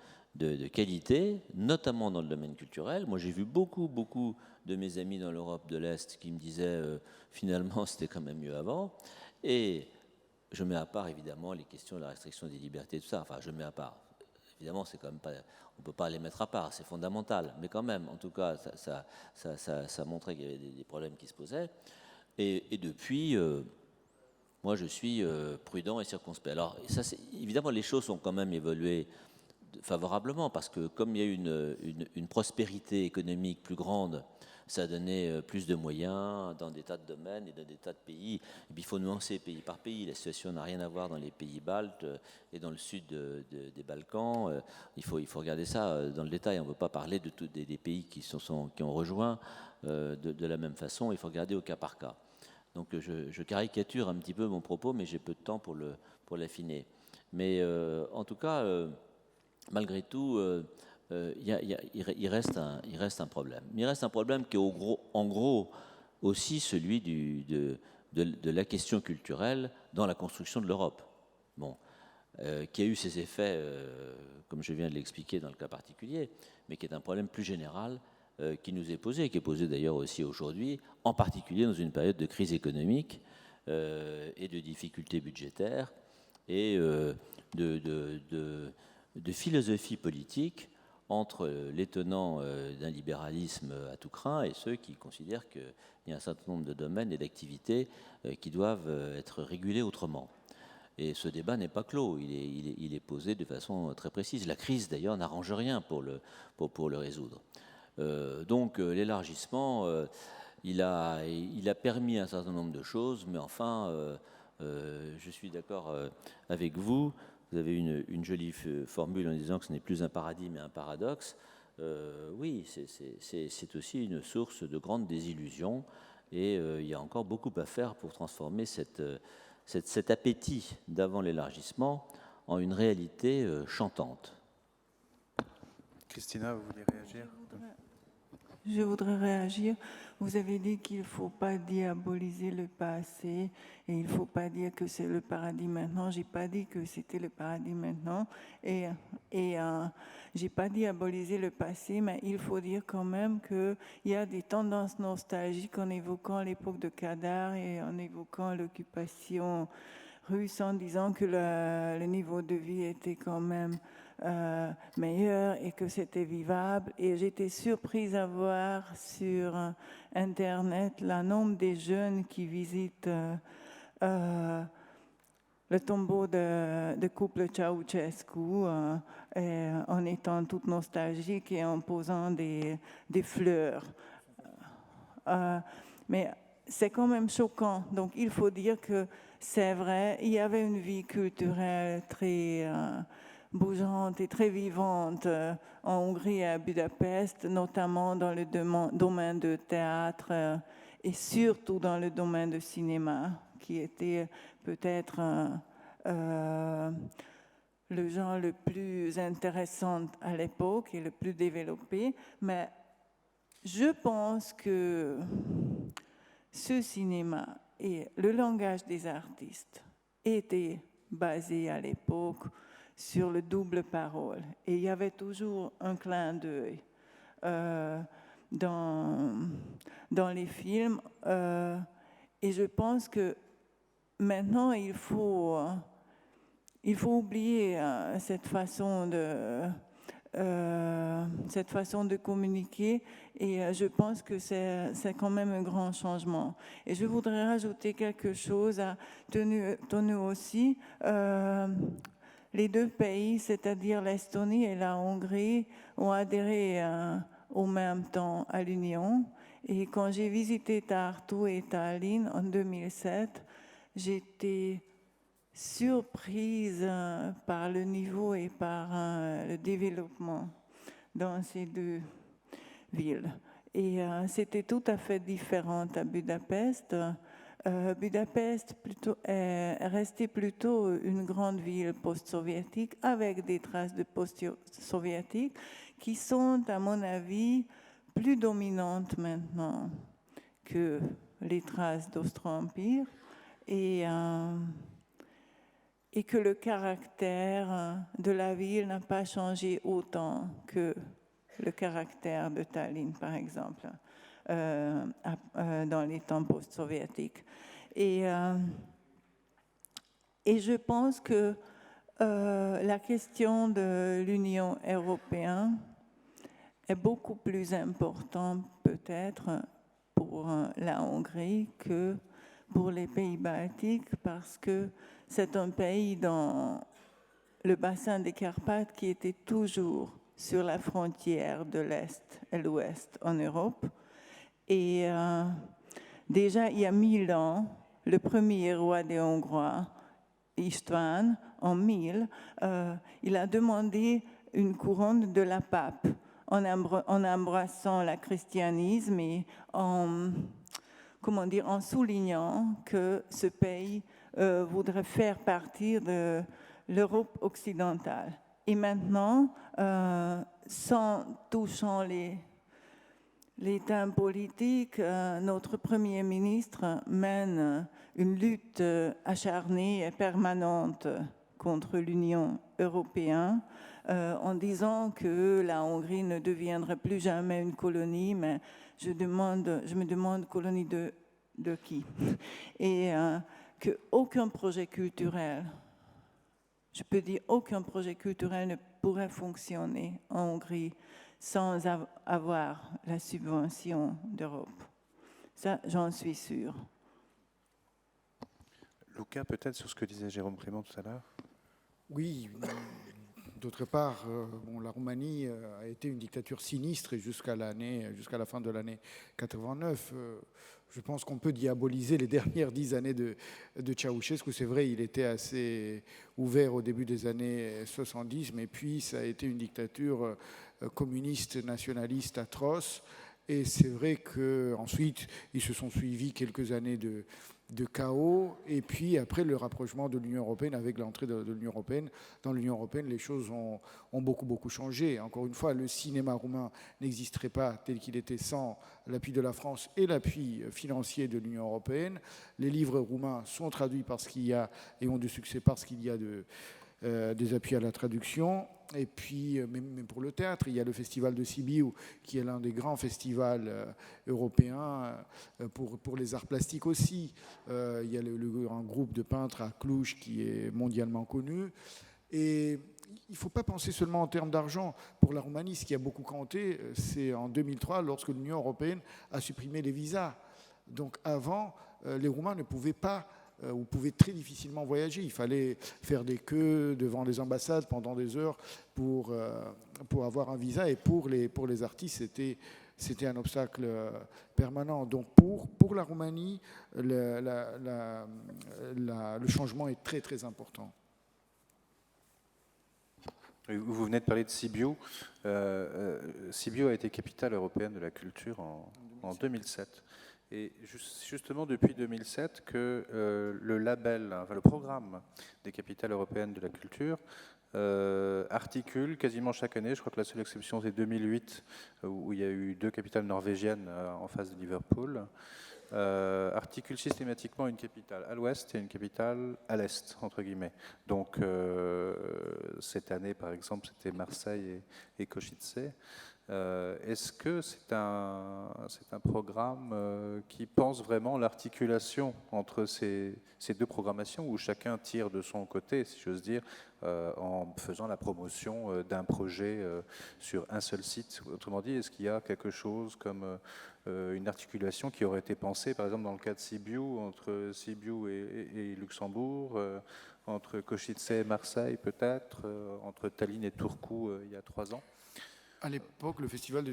qualités, notamment dans le domaine culturel. Moi, j'ai vu beaucoup de mes amis dans l'Europe de l'Est qui me disaient finalement c'était quand même mieux avant. Et je mets à part évidemment les questions de la restriction des libertés, tout ça. Enfin, je mets à part. Évidemment, c'est quand même pas, on ne peut pas les mettre à part, c'est fondamental. Mais quand même, en tout cas, ça montrait qu'il y avait des problèmes qui se posaient. Et depuis, moi, je suis prudent et circonspect. Alors, ça, évidemment, les choses ont quand même évolué favorablement, parce que comme il y a eu une prospérité économique plus grande, ça a donné plus de moyens dans des tas de domaines et dans des tas de pays. Et puis il faut nuancer pays par pays. La situation n'a rien à voir dans les pays baltes et dans le sud des Balkans. Il faut regarder ça dans le détail. On ne veut pas parler de tous des pays qui ont rejoint de la même façon. Il faut regarder au cas par cas. Donc je caricature un petit peu mon propos, mais j'ai peu de temps pour l'affiner. Mais en tout cas, malgré tout, il reste un problème. Il reste un problème qui est en gros aussi celui de la question culturelle dans la construction de l'Europe. Bon, qui a eu ses effets, comme je viens de l'expliquer dans le cas particulier, mais qui est un problème plus général qui nous est posé, et qui est posé d'ailleurs aussi aujourd'hui, en particulier dans une période de crise économique et de difficultés budgétaires et de philosophie politique entre les tenants d'un libéralisme à tout crin et ceux qui considèrent qu'il y a un certain nombre de domaines et d'activités qui doivent être régulés autrement. Et ce débat n'est pas clos, il est posé de façon très précise. La crise, d'ailleurs, n'arrange rien pour le résoudre. Donc l'élargissement, il a permis un certain nombre de choses, mais enfin, je suis d'accord avec vous. Vous avez une jolie formule en disant que ce n'est plus un paradis mais un paradoxe. Oui, c'est aussi une source de grande désillusion, et il y a encore beaucoup à faire pour transformer cet appétit d'avant l'élargissement en une réalité chantante. Christina, vous voulez réagir ? Je voudrais réagir. Vous avez dit qu'il ne faut pas diaboliser le passé et il ne faut pas dire que c'est le paradis maintenant. Je n'ai pas dit que c'était le paradis maintenant et je n'ai pas diabolisé le passé, mais il faut dire quand même qu'il y a des tendances nostalgiques en évoquant l'époque de Kadar et en évoquant l'occupation russe, en disant que le niveau de vie était quand même meilleur et que c'était vivable. Et j'étais surprise à voir sur Internet le nombre des jeunes qui visitent le tombeau de couple Ceausescu en étant toute nostalgique et en posant des fleurs. Mais c'est quand même choquant. Donc il faut dire que c'est vrai, il y avait une vie culturelle très bougeante et très vivante en Hongrie et à Budapest, notamment dans le domaine de théâtre et surtout dans le domaine de cinéma, qui était peut-être le genre le plus intéressant à l'époque et le plus développé. Mais je pense que ce cinéma et le langage des artistes étaient basés à l'époque sur le double parole. Et il y avait toujours un clin d'œil dans les films. Et je pense que maintenant, il faut oublier cette façon de communiquer, et je pense que c'est quand même un grand changement. Et je voudrais rajouter quelque chose tenu aussi. Les deux pays, c'est-à-dire l'Estonie et la Hongrie, ont adhéré au même temps à l'Union. Et quand j'ai visité Tartu et Tallinn en 2007, j'étais surprise par le niveau et par le développement dans ces deux villes. Et c'était tout à fait différent à Budapest. Budapest est restée plutôt une grande ville post-soviétique avec des traces de post-soviétique qui sont, à mon avis, plus dominantes maintenant que les traces d'Austro-Empire et que le caractère de la ville n'a pas changé autant que le caractère de Tallinn, par exemple, dans les temps post-soviétiques. Et je pense que la question de l'Union européenne est beaucoup plus importante peut-être pour la Hongrie que pour les pays baltiques, parce que c'est un pays dans le bassin des Carpates qui était toujours sur la frontière de l'Est et l'Ouest en Europe. Et déjà, il y a 1000 ans, le premier roi des Hongrois, István, en 1000, il a demandé une couronne de la pape en embrassant le christianisme et en soulignant que ce pays voudrait faire partie de l'Europe occidentale. Et maintenant, sans touchant les thèmes politiques, notre Premier ministre mène une lutte acharnée et permanente contre l'Union européenne en disant que la Hongrie ne deviendrait plus jamais une colonie, mais je me demande colonie de qui? Et qu'aucun projet culturel, je peux dire aucun projet culturel ne pourrait fonctionner en Hongrie sans avoir la subvention d'Europe. Ça, j'en suis sûre. Luca, peut-être sur ce que disait Jérôme Clément tout à l'heure. Oui, d'autre part, la Roumanie a été une dictature sinistre jusqu'à la fin de l'année 89. Je pense qu'on peut diaboliser les dernières 10 années de Ceausescu. C'est vrai, il était assez ouvert au début des années 70, mais puis ça a été une dictature communiste, nationaliste, atroce. Et c'est vrai qu'ensuite, ils se sont suivis quelques années de chaos, et puis après le rapprochement de l'Union européenne, avec l'entrée de l'Union européenne. Dans l'Union européenne, les choses ont beaucoup changé. Encore une fois, le cinéma roumain n'existerait pas tel qu'il était sans l'appui de la France et l'appui financier de l'Union européenne. Les livres roumains sont traduits parce qu'il y a, et ont du succès parce qu'il y a des appuis à la traduction. Et puis, même pour le théâtre, il y a le festival de Sibiu, qui est l'un des grands festivals européens pour les arts plastiques aussi. Il y a un groupe de peintres à Cluj qui est mondialement connu. Et il ne faut pas penser seulement en termes d'argent. Pour la Roumanie, ce qui a beaucoup compté, c'est en 2003, lorsque l'Union européenne a supprimé les visas. Donc avant, les Roumains ne pouvaient pas ou pouvaient très difficilement voyager. Il fallait faire des queues devant les ambassades pendant des heures pour avoir un visa. Et pour les artistes, c'était un obstacle permanent. Donc pour la Roumanie, le changement est très très important. Vous venez de parler de Sibiu. Sibiu a été capitale européenne de la culture en 2007. Et justement depuis 2007 que le label, enfin le programme des capitales européennes de la culture articule quasiment chaque année, je crois que la seule exception c'est 2008 où il y a eu 2 capitales norvégiennes en face de Liverpool, articule systématiquement une capitale à l'ouest et une capitale à l'est, entre guillemets. Donc cette année par exemple c'était Marseille et Košice. Est-ce que c'est un programme qui pense vraiment l'articulation entre ces 2 programmations où chacun tire de son côté, si j'ose dire, en faisant la promotion d'un projet sur un seul site? Autrement dit, est-ce qu'il y a quelque chose comme une articulation qui aurait été pensée, par exemple dans le cas de Sibiu, entre Sibiu et Luxembourg, entre Košice et Marseille peut-être, entre Tallinn et Turku il y a 3 ans? À l'époque, le festival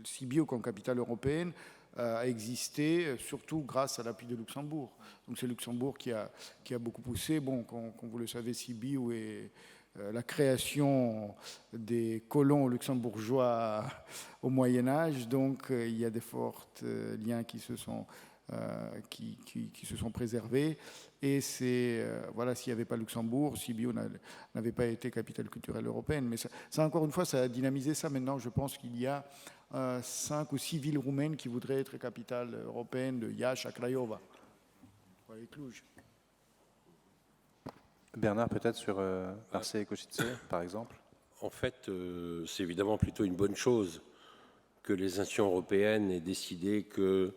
Sibiu comme capitale européenne a existé surtout grâce à l'appui de Luxembourg. Donc c'est Luxembourg qui a beaucoup poussé. Bon, comme vous le savez, Sibiu est la création des colons luxembourgeois au Moyen-Âge. Donc il y a des forts liens qui se sont préservés. Et c'est, voilà, s'il n'y avait pas Luxembourg, Sibiu n'avait pas été capitale culturelle européenne. Mais ça, encore une fois, ça a dynamisé ça. Maintenant, je pense qu'il y a 5 ou 6 villes roumaines qui voudraient être capitale européenne, de Iași à Craiova. Voilà, Cluj. Bernard, peut-être sur Marseille et Košice, par exemple. En fait, c'est évidemment plutôt une bonne chose que les institutions européennes aient décidé que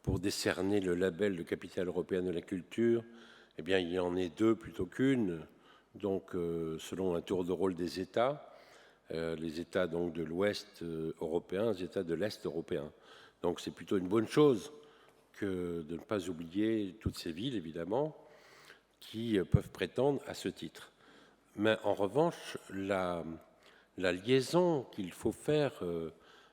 pour décerner le label de capitale européenne de la culture, eh bien, il y en ait 2 plutôt qu'une, donc selon un tour de rôle des États, les États donc de l'Ouest européen, les États de l'Est européen. Donc c'est plutôt une bonne chose que de ne pas oublier toutes ces villes, évidemment, qui peuvent prétendre à ce titre. Mais en revanche, la liaison qu'il faut faire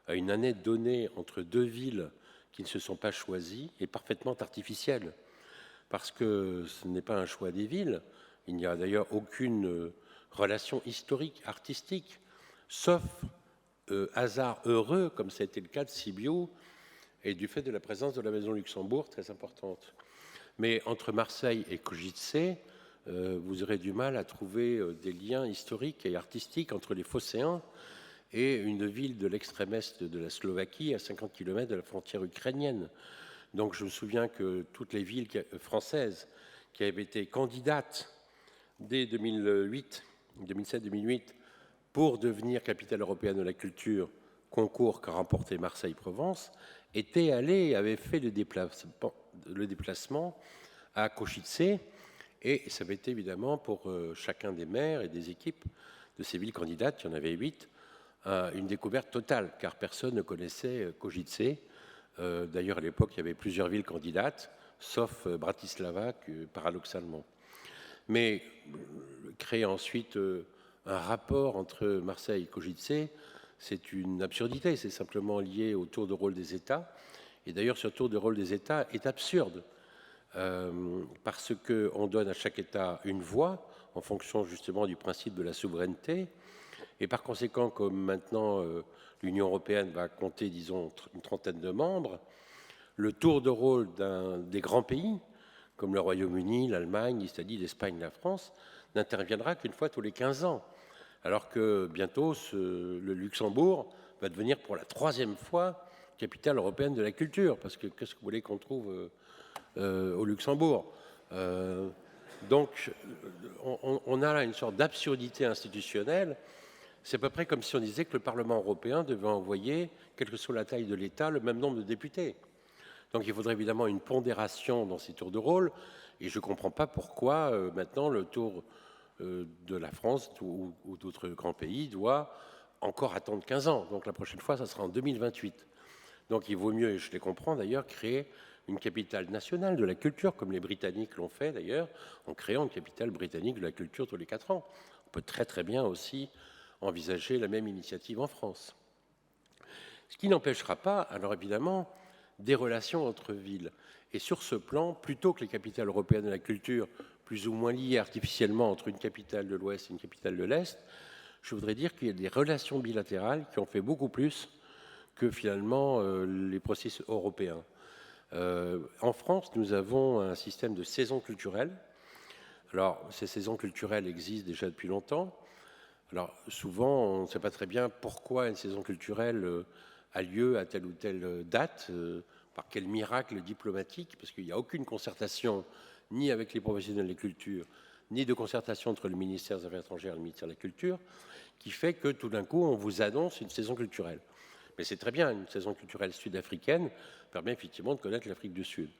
à une année donnée entre 2 villes qui ne se sont pas choisies est parfaitement artificielle, parce que ce n'est pas un choix des villes. Il n'y a d'ailleurs aucune relation historique, artistique, sauf hasard heureux, comme ça a été le cas de Sibiu, et du fait de la présence de la Maison Luxembourg, très importante. Mais entre Marseille et Košice, vous aurez du mal à trouver des liens historiques et artistiques entre les Phocéens et une ville de l'extrême est de la Slovaquie, à 50 km de la frontière ukrainienne. Donc je me souviens que toutes les villes françaises qui avaient été candidates dès 2007-2008 pour devenir capitale européenne de la culture, concours qu'a remporté Marseille-Provence, étaient allées, avaient fait le déplacement à Košice, et ça avait été évidemment pour chacun des maires et des équipes de ces villes candidates, il y en avait 8, une découverte totale, car personne ne connaissait Košice. D'ailleurs, à l'époque, il y avait plusieurs villes candidates, sauf Bratislava, paradoxalement. Mais créer ensuite un rapport entre Marseille et Košice, c'est une absurdité, c'est simplement lié au tour de rôle des États. Et d'ailleurs, ce tour de rôle des États est absurde, parce qu'on donne à chaque État une voix, en fonction justement du principe de la souveraineté. Et par conséquent, comme maintenant l'Union européenne va compter, disons, une trentaine de membres, le tour de rôle des grands pays, comme le Royaume-Uni, l'Allemagne, l'Italie, l'Espagne, la France, n'interviendra qu'une fois tous les 15 ans. Alors que bientôt, le Luxembourg va devenir pour la 3e fois capitale européenne de la culture. Parce que qu'est-ce que vous voulez qu'on trouve au Luxembourg? Donc, on a là une sorte d'absurdité institutionnelle. C'est à peu près comme si on disait que le Parlement européen devait envoyer, quelle que soit la taille de l'État, le même nombre de députés. Donc il faudrait évidemment une pondération dans ces tours de rôle, et je ne comprends pas pourquoi maintenant le tour de la France ou d'autres grands pays doit encore attendre 15 ans. Donc la prochaine fois, ça sera en 2028. Donc il vaut mieux, et je les comprends d'ailleurs, créer une capitale nationale de la culture, comme les Britanniques l'ont fait d'ailleurs, en créant une capitale britannique de la culture tous les 4 ans. On peut très très bien aussi envisager la même initiative en France. Ce qui n'empêchera pas, alors évidemment, des relations entre villes. Et sur ce plan, plutôt que les capitales européennes de la culture, plus ou moins liées artificiellement entre une capitale de l'Ouest et une capitale de l'Est, je voudrais dire qu'il y a des relations bilatérales qui ont fait beaucoup plus que finalement les processus européens. En France, nous avons un système de saisons culturelles. Alors, ces saisons culturelles existent déjà depuis longtemps. Alors, souvent, on ne sait pas très bien pourquoi une saison culturelle a lieu à telle ou telle date, par quel miracle diplomatique, parce qu'il n'y a aucune concertation ni avec les professionnels de la culture, ni de concertation entre le ministère des Affaires étrangères et le ministère de la Culture, qui fait que tout d'un coup, on vous annonce une saison culturelle. Mais c'est très bien, une saison culturelle sud-africaine permet effectivement de connaître l'Afrique du Sud.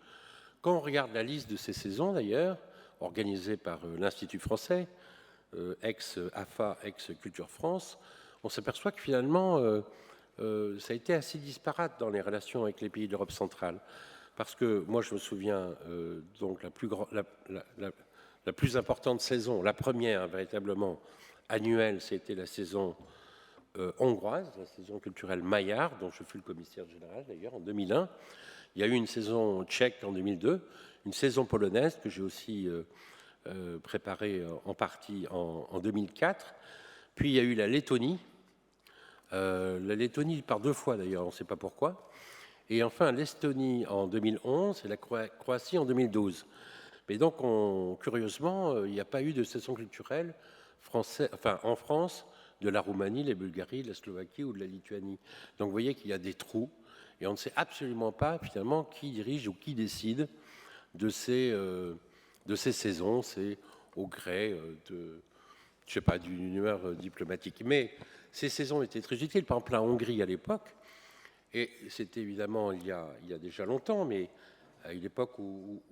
Quand on regarde la liste de ces saisons, d'ailleurs, organisée par l'Institut français, ex-AFA, ex-Culture France, on s'aperçoit que finalement, ça a été assez disparate dans les relations avec les pays d'Europe centrale. Parce que moi, je me souviens, donc la plus importante saison, la première véritablement, annuelle, c'était la saison hongroise, la saison culturelle Maillard, dont je fus le commissaire général d'ailleurs en 2001. Il y a eu une saison tchèque en 2002, une saison polonaise que j'ai aussi préparée en partie en 2004. Puis il y a eu la Lettonie par 2 fois d'ailleurs, on ne sait pas pourquoi. Et enfin l'Estonie en 2011 et la Croatie en 2012. Mais donc, curieusement, il n'y a pas eu de saison culturelle en France de la Roumanie, la Bulgarie, la Slovaquie ou de la Lituanie. Donc vous voyez qu'il y a des trous et on ne sait absolument pas finalement qui dirige ou qui décide de ces saisons. C'est au gré d'une humeur diplomatique. Mais ces saisons étaient très utiles. Par exemple, la Hongrie à l'époque, et c'était évidemment il y a déjà longtemps, mais à une époque où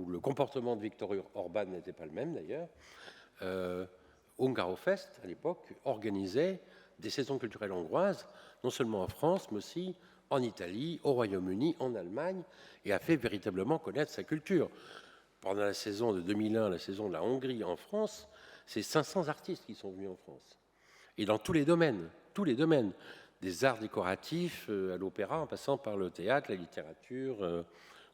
le comportement de Viktor Orban n'était pas le même d'ailleurs, Hungarofest, à l'époque, organisait des saisons culturelles hongroises, non seulement en France, mais aussi en Italie, au Royaume-Uni, en Allemagne, et a fait véritablement connaître sa culture. Pendant la saison de 2001, la saison de la Hongrie en France, c'est 500 artistes qui sont venus en France. Et dans tous les domaines, des arts décoratifs à l'opéra, en passant par le théâtre, la littérature,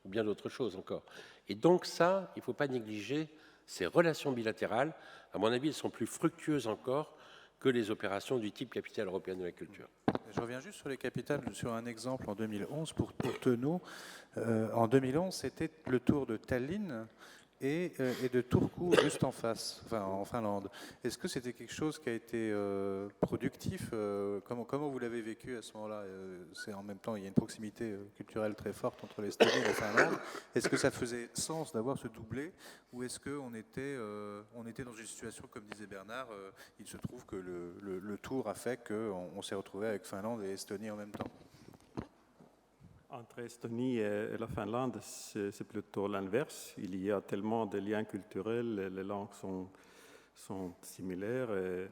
ou bien d'autres choses encore. Et donc ça, il ne faut pas négliger ces relations bilatérales. À mon avis, elles sont plus fructueuses encore que les opérations du type capitale européenne de la culture. Je reviens juste sur les capitales, sur un exemple en 2011 pour Tenno. En 2011, c'était le tour de Tallinn et de Turku, juste en face, enfin en Finlande. Est-ce que c'était quelque chose qui a été productif comment vous l'avez vécu à ce moment-là? C'est en même temps, il y a une proximité culturelle très forte entre l'Estonie et la Finlande. Est-ce que ça faisait sens d'avoir ce doublé, ou est-ce qu'on était dans une situation, comme disait Bernard, il se trouve que le tour a fait qu'on s'est retrouvé avec Finlande et Estonie en même temps? Entre Estonie et la Finlande, c'est plutôt l'inverse. Il y a tellement de liens culturels, les langues sont similaires. Et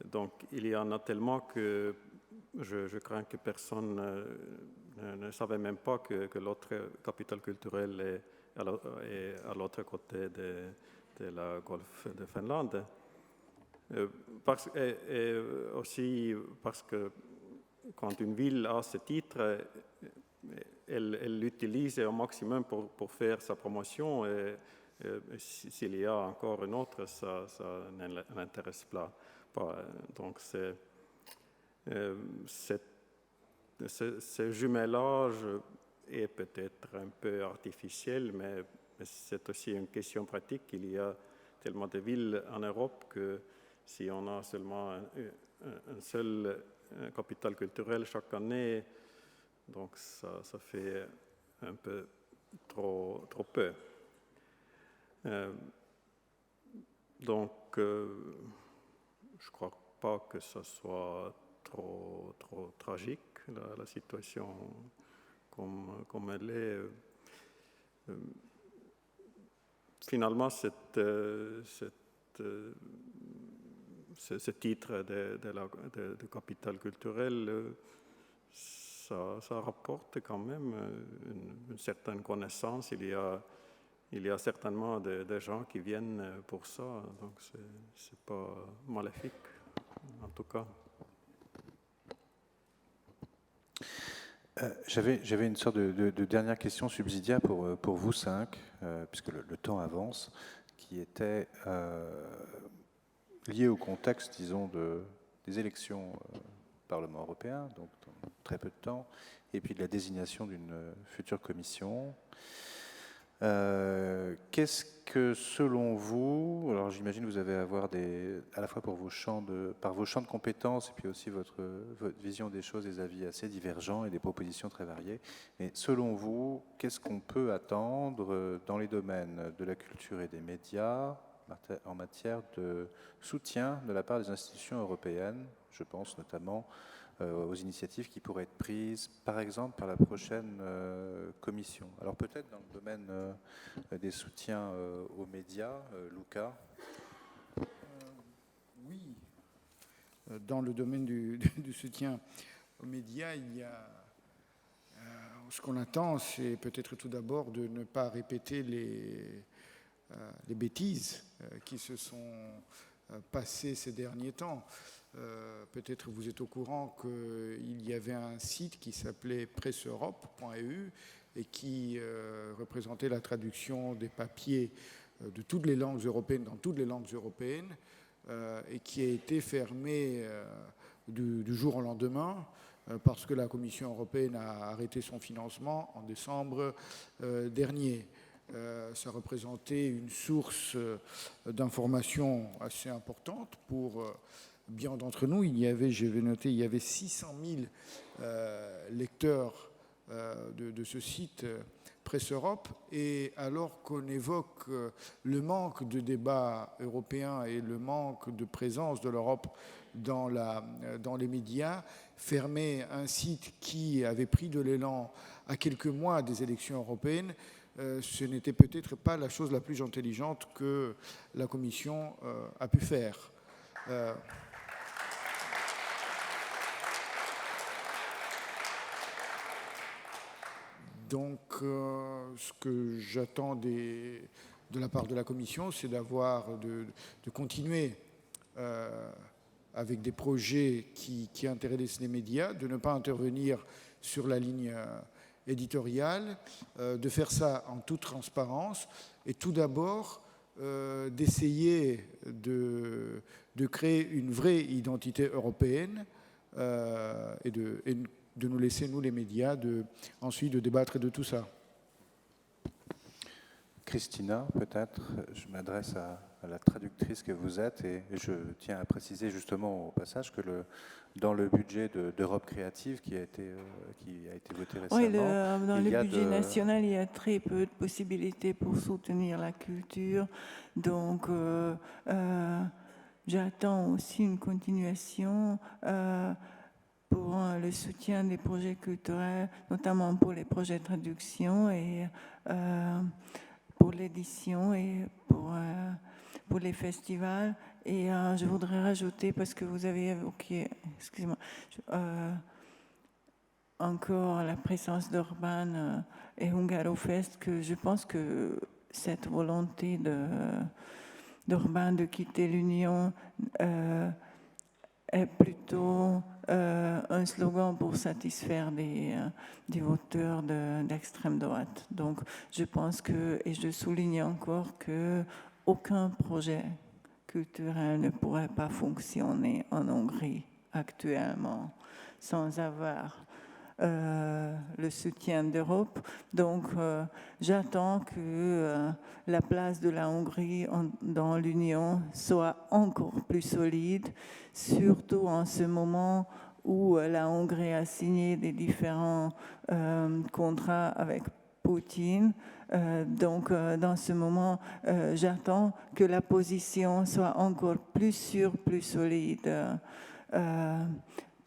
donc, il y en a tellement que je crains que personne ne savait même pas que l'autre capitale culturelle est à l'autre côté de la Golfe de Finlande. Et aussi parce que quand une ville a ce titre, elle l'utilise au maximum pour faire sa promotion, et s'il y a encore une autre, ça ne l'intéresse pas. Donc ce jumelage est peut-être un peu artificiel, mais c'est aussi une question pratique. Il y a tellement de villes en Europe que si on a seulement un seul capitale culturelle chaque année, donc ça fait un peu trop peu. Donc je ne crois pas que ce soit trop tragique, la situation comme elle est. Finalement, ce titre de capitale culturelle, ça rapporte quand même une certaine connaissance. Il y a certainement des gens qui viennent pour ça, donc c'est pas maléfique, en tout cas. J'avais une sorte de dernière question subsidiaire pour vous cinq, puisque le temps avance, qui était liée au contexte, disons, des élections au Parlement européen, donc dans très peu de temps, et puis de la désignation d'une future commission. Qu'est-ce que, selon vous, alors j'imagine que vous allez avoir à la fois par vos champs de compétences et puis aussi votre vision des choses, des avis assez divergents et des propositions très variées, mais selon vous, qu'est-ce qu'on peut attendre dans les domaines de la culture et des médias en matière de soutien de la part des institutions européennes? Je pense notamment aux initiatives qui pourraient être prises, par exemple, par la prochaine commission. Alors peut-être dans le domaine des soutiens aux médias, Luca. Oui, dans le domaine du soutien aux médias, il y a ce qu'on attend, c'est peut-être tout d'abord de ne pas répéter les bêtises qui se sont passé ces derniers temps. Peut-être vous êtes au courant qu'il y avait un site qui s'appelait presseeurope.eu et qui représentait la traduction des papiers de toutes les langues européennes dans toutes les langues européennes et qui a été fermé du jour au lendemain parce que la Commission européenne a arrêté son financement en décembre dernier. Ça représentait une source d'information assez importante pour bien d'entre nous. Il y avait, je vais noter, il y avait 600 000 lecteurs de ce site Presse Europe. Et alors qu'on évoque le manque de débat européen et le manque de présence de l'Europe dans les médias, fermer un site qui avait pris de l'élan à quelques mois des élections européennes, ce n'était peut-être pas la chose la plus intelligente que la Commission a pu faire. Donc, ce que j'attends de la part de la Commission, c'est de continuer avec des projets qui intéressent les médias, de ne pas intervenir sur la ligne éditoriale, de faire ça en toute transparence et tout d'abord d'essayer de créer une vraie identité européenne et de nous laisser, nous les médias, ensuite de débattre de tout ça. Christina, peut-être, je m'adresse à la traductrice que vous êtes et je tiens à préciser justement au passage que dans le budget d'Europe créative qui a été voté récemment, oui, dans le budget national, il y a très peu de possibilités pour soutenir la culture. Donc, j'attends aussi une continuation pour le soutien des projets culturels, notamment pour les projets de traduction et pour l'édition et pour les festivals. Et je voudrais rajouter, parce que vous avez évoqué, excusez-moi, encore la présence d'Orban et Hungarofest, que je pense que cette volonté d'Orban de quitter l'Union est plutôt un slogan pour satisfaire des voteurs d'extrême droite. Donc, je pense et je souligne encore que aucun projet culturel ne pourrait pas fonctionner en Hongrie actuellement sans avoir le soutien d'Europe. Donc, j'attends que la place de la Hongrie dans l'Union soit encore plus solide, surtout en ce moment où la Hongrie a signé des différents contrats avec Poutine. Donc, dans ce moment, j'attends que la position soit encore plus sûre, plus solide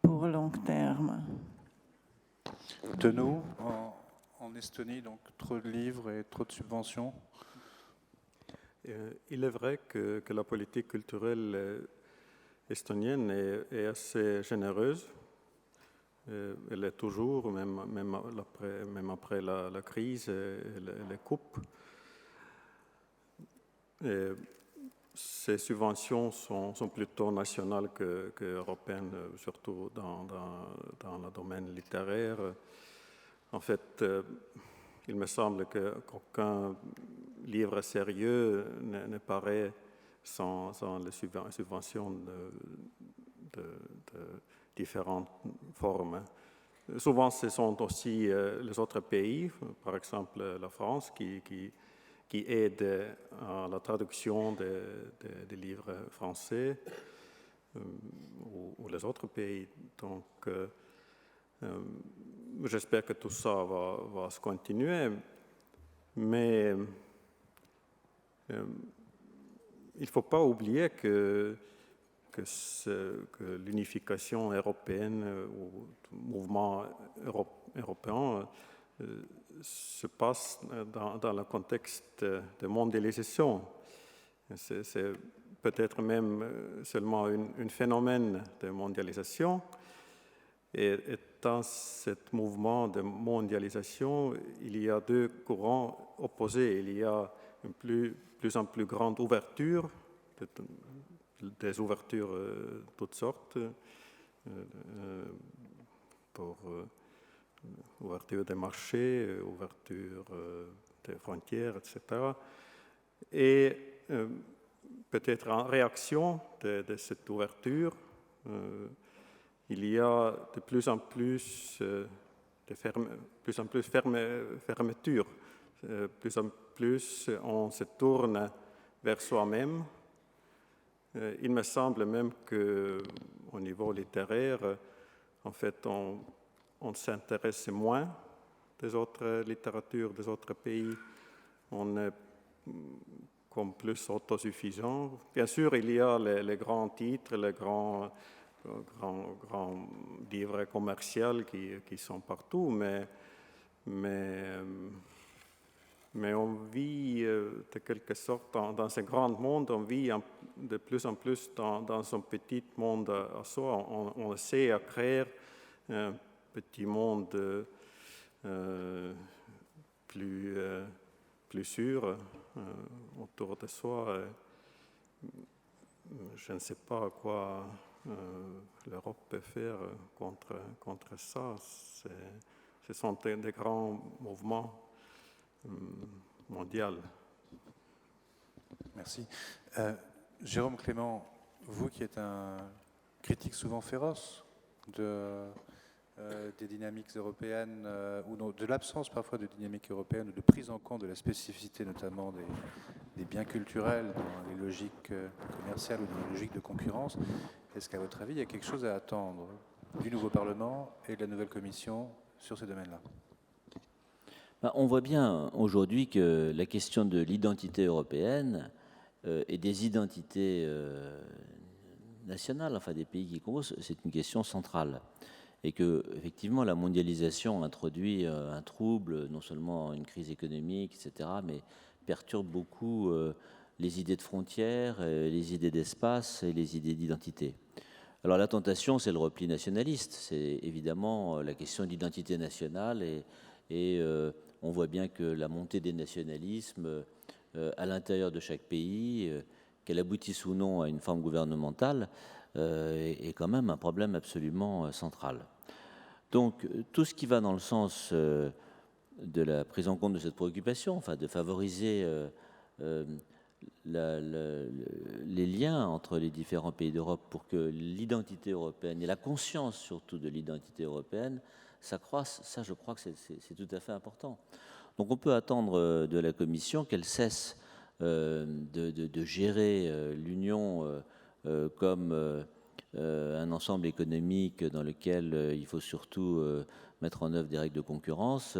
pour long terme. De nous, en Estonie, donc trop de livres et trop de subventions. Il est vrai que la politique culturelle estonienne est assez généreuse. Elle est toujours, même après la crise et les coupes. Et ces subventions sont plutôt nationales qu'européennes, surtout dans le domaine littéraire. En fait, il me semble qu'aucun livre sérieux ne paraît sans les subventions de différentes formes. Souvent, ce sont aussi les autres pays, par exemple la France, qui aident à la traduction des livres français ou les autres pays. Donc, j'espère que tout ça va se continuer, mais il ne faut pas oublier que l'unification européenne ou le mouvement européen se passe dans le contexte de mondialisation. C'est peut-être même seulement un phénomène de mondialisation. Et dans ce mouvement de mondialisation, il y a deux courants opposés. Il y a une plus en plus grande ouverture de des ouvertures de toutes sortes, pour ouverture des marchés, ouverture des frontières, etc. Et peut-être en réaction de cette ouverture, il y a de plus en plus fermetures. Plus en plus, on se tourne vers soi-même. Il me semble même qu'au niveau littéraire, en fait, on s'intéresse moins des autres littératures, des autres pays. On est comme plus autosuffisant. Bien sûr, il y a les grands titres, les grands livres commerciaux qui sont partout, mais on vit de quelque sorte dans ce grand monde, on vit de plus en plus dans son petit monde à soi. On essaie à créer un petit monde plus sûr autour de soi. Je ne sais pas quoi l'Europe peut faire contre ça. Ce sont des grands mouvements mondiaux. Merci. Jérôme Clément, vous qui êtes un critique souvent féroce des dynamiques européennes, ou de l'absence parfois de dynamique européenne, ou de prise en compte de la spécificité notamment des biens culturels dans les logiques commerciales ou dans les logiques de concurrence, est-ce qu'à votre avis, il y a quelque chose à attendre du nouveau Parlement et de la nouvelle Commission sur ce domaine-là? On voit bien aujourd'hui que la question de l'identité européenne et des identités nationales, enfin des pays qui composent, c'est une question centrale. Et que, effectivement, la mondialisation introduit un trouble, non seulement une crise économique, etc., mais perturbe beaucoup les idées de frontières, les idées d'espace et les idées d'identité. Alors la tentation, c'est le repli nationaliste, c'est évidemment la question d'identité nationale, et on voit bien que la montée des nationalismes à l'intérieur de chaque pays, qu'elle aboutisse ou non à une forme gouvernementale, est quand même un problème absolument central. Donc tout ce qui va dans le sens de la prise en compte de cette préoccupation, enfin de favoriser les liens entre les différents pays d'Europe pour que l'identité européenne et la conscience surtout de l'identité européenne s'accroissent, ça je crois que c'est tout à fait important. Donc on peut attendre de la Commission qu'elle cesse de gérer l'Union comme un ensemble économique dans lequel il faut surtout mettre en œuvre des règles de concurrence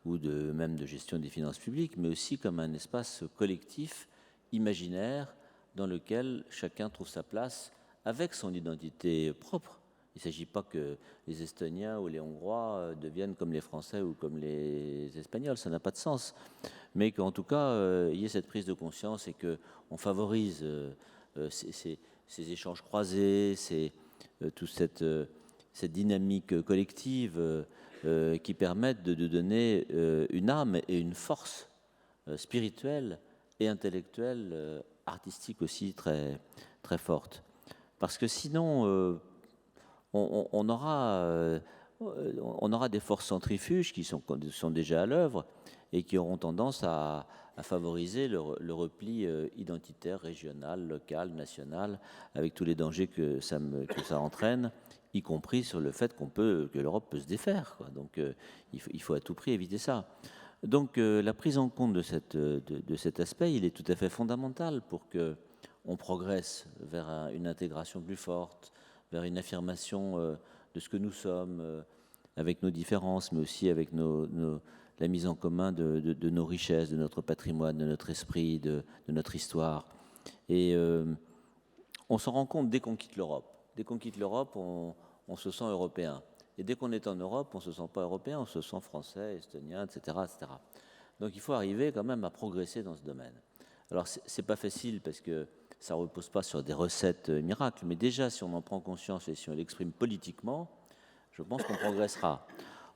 ou même de gestion des finances publiques, mais aussi comme un espace collectif, imaginaire, dans lequel chacun trouve sa place avec son identité propre. Il ne s'agit pas que les Estoniens ou les Hongrois deviennent comme les Français ou comme les Espagnols, ça n'a pas de sens. Mais qu'en tout cas, il y ait cette prise de conscience et qu'on favorise ces échanges croisés, toute cette dynamique collective qui permettent de donner une âme et une force spirituelle et intellectuelle, artistique aussi très, très forte. Parce que sinon, on aura des forces centrifuges qui sont déjà à l'œuvre et qui auront tendance à favoriser le repli identitaire, régional, local, national, avec tous les dangers que ça entraîne, y compris sur le fait que l'Europe peut se défaire, quoi. Donc il faut à tout prix éviter ça. Donc la prise en compte de cet aspect, il est tout à fait fondamental pour qu'on progresse vers une intégration plus forte, vers une affirmation de ce que nous sommes, avec nos différences, mais aussi avec la mise en commun de nos richesses, de notre patrimoine, de notre esprit, de notre histoire. Et on s'en rend compte dès qu'on quitte l'Europe. Dès qu'on quitte l'Europe, on se sent européen. Et dès qu'on est en Europe, on ne se sent pas européen, on se sent français, estonien, etc., etc. Donc il faut arriver quand même à progresser dans ce domaine. Alors ce n'est pas facile parce que ça ne repose pas sur des recettes miracles, mais déjà si on en prend conscience et si on l'exprime politiquement, je pense qu'on progressera.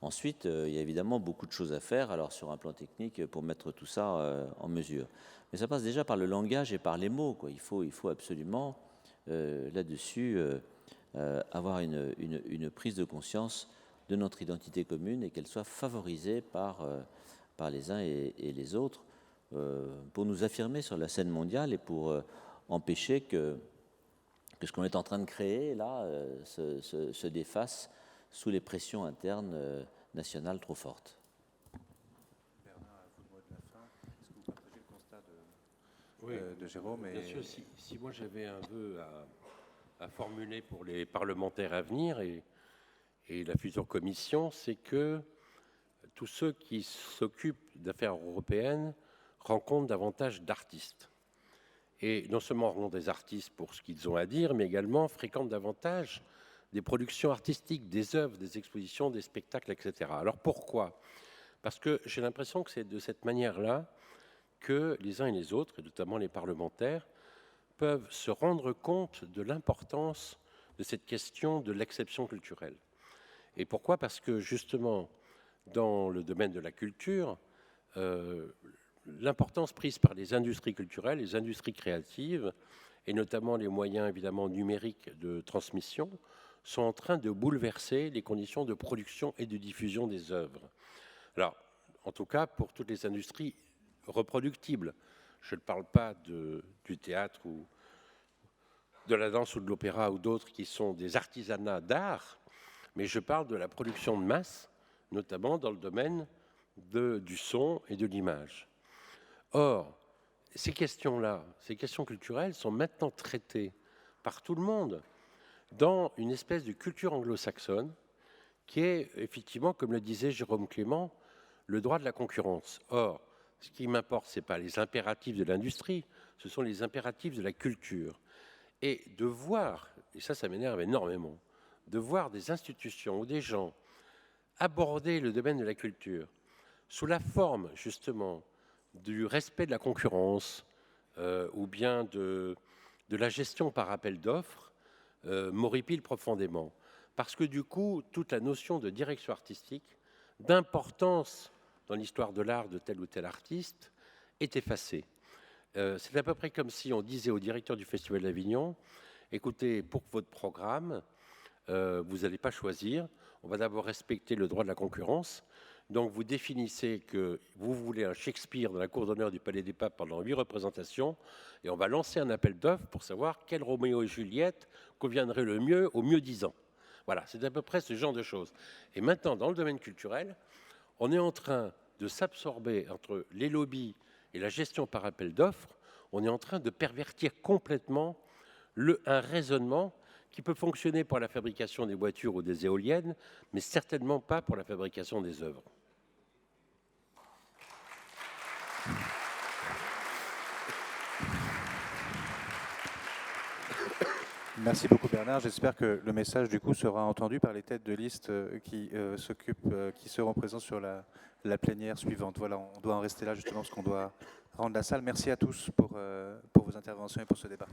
Ensuite, il y a évidemment beaucoup de choses à faire, alors sur un plan technique, pour mettre tout ça en mesure. Mais ça passe déjà par le langage et par les mots, quoi. Il faut absolument là-dessus, avoir une prise de conscience de notre identité commune et qu'elle soit favorisée par les uns et les autres pour nous affirmer sur la scène mondiale et pour empêcher que ce qu'on est en train de créer là se défasse sous les pressions internes nationales trop fortes. Bernard, à vous le mot de la fin. Est-ce que vous partagez le constat de Jérôme Bien sûr, si moi j'avais un vœu à formuler pour les parlementaires à venir et la future commission, c'est que tous ceux qui s'occupent d'affaires européennes rencontrent davantage d'artistes. Et non seulement rencontrent des artistes pour ce qu'ils ont à dire, mais également fréquentent davantage des productions artistiques, des œuvres, des expositions, des spectacles, etc. Alors pourquoi ? Parce que j'ai l'impression que c'est de cette manière-là que les uns et les autres, et notamment les parlementaires, peuvent se rendre compte de l'importance de cette question de l'exception culturelle. Et pourquoi ? Parce que justement, dans le domaine de la culture, l'importance prise par les industries culturelles, les industries créatives, et notamment les moyens évidemment numériques de transmission, sont en train de bouleverser les conditions de production et de diffusion des œuvres. Alors, en tout cas, pour toutes les industries reproductibles. Je ne parle pas du théâtre ou de la danse ou de l'opéra ou d'autres qui sont des artisanats d'art, mais je parle de la production de masse, notamment dans le domaine du son et de l'image. Or, ces questions-là, ces questions culturelles sont maintenant traitées par tout le monde dans une espèce de culture anglo-saxonne qui est effectivement, comme le disait Jérôme Clément, le droit de la concurrence. Or, ce qui m'importe, ce n'est pas les impératifs de l'industrie, ce sont les impératifs de la culture. Et de voir, et ça m'énerve énormément, de voir des institutions ou des gens aborder le domaine de la culture sous la forme, justement, du respect de la concurrence ou bien de la gestion par appel d'offres, m'horripile profondément. Parce que du coup, toute la notion de direction artistique, d'importance dans l'histoire de l'art de tel ou tel artiste, est effacée. C'est à peu près comme si on disait au directeur du Festival d'Avignon, écoutez, pour votre programme, vous n'allez pas choisir, on va d'abord respecter le droit de la concurrence, donc vous définissez que vous voulez un Shakespeare dans la cour d'honneur du Palais des Papes pendant 8 représentations, et on va lancer un appel d'offres pour savoir quel Roméo et Juliette conviendrait le mieux au mieux 10 ans. Voilà, c'est à peu près ce genre de choses. Et maintenant, dans le domaine culturel, on est en train de s'absorber entre les lobbies et la gestion par appel d'offres, on est en train de pervertir complètement un raisonnement qui peut fonctionner pour la fabrication des voitures ou des éoliennes, mais certainement pas pour la fabrication des œuvres. Merci beaucoup Bernard. J'espère que le message du coup sera entendu par les têtes de liste qui seront présents sur la plénière suivante. Voilà, on doit en rester là justement parce qu'on doit rendre la salle. Merci à tous pour vos interventions et pour ce débat.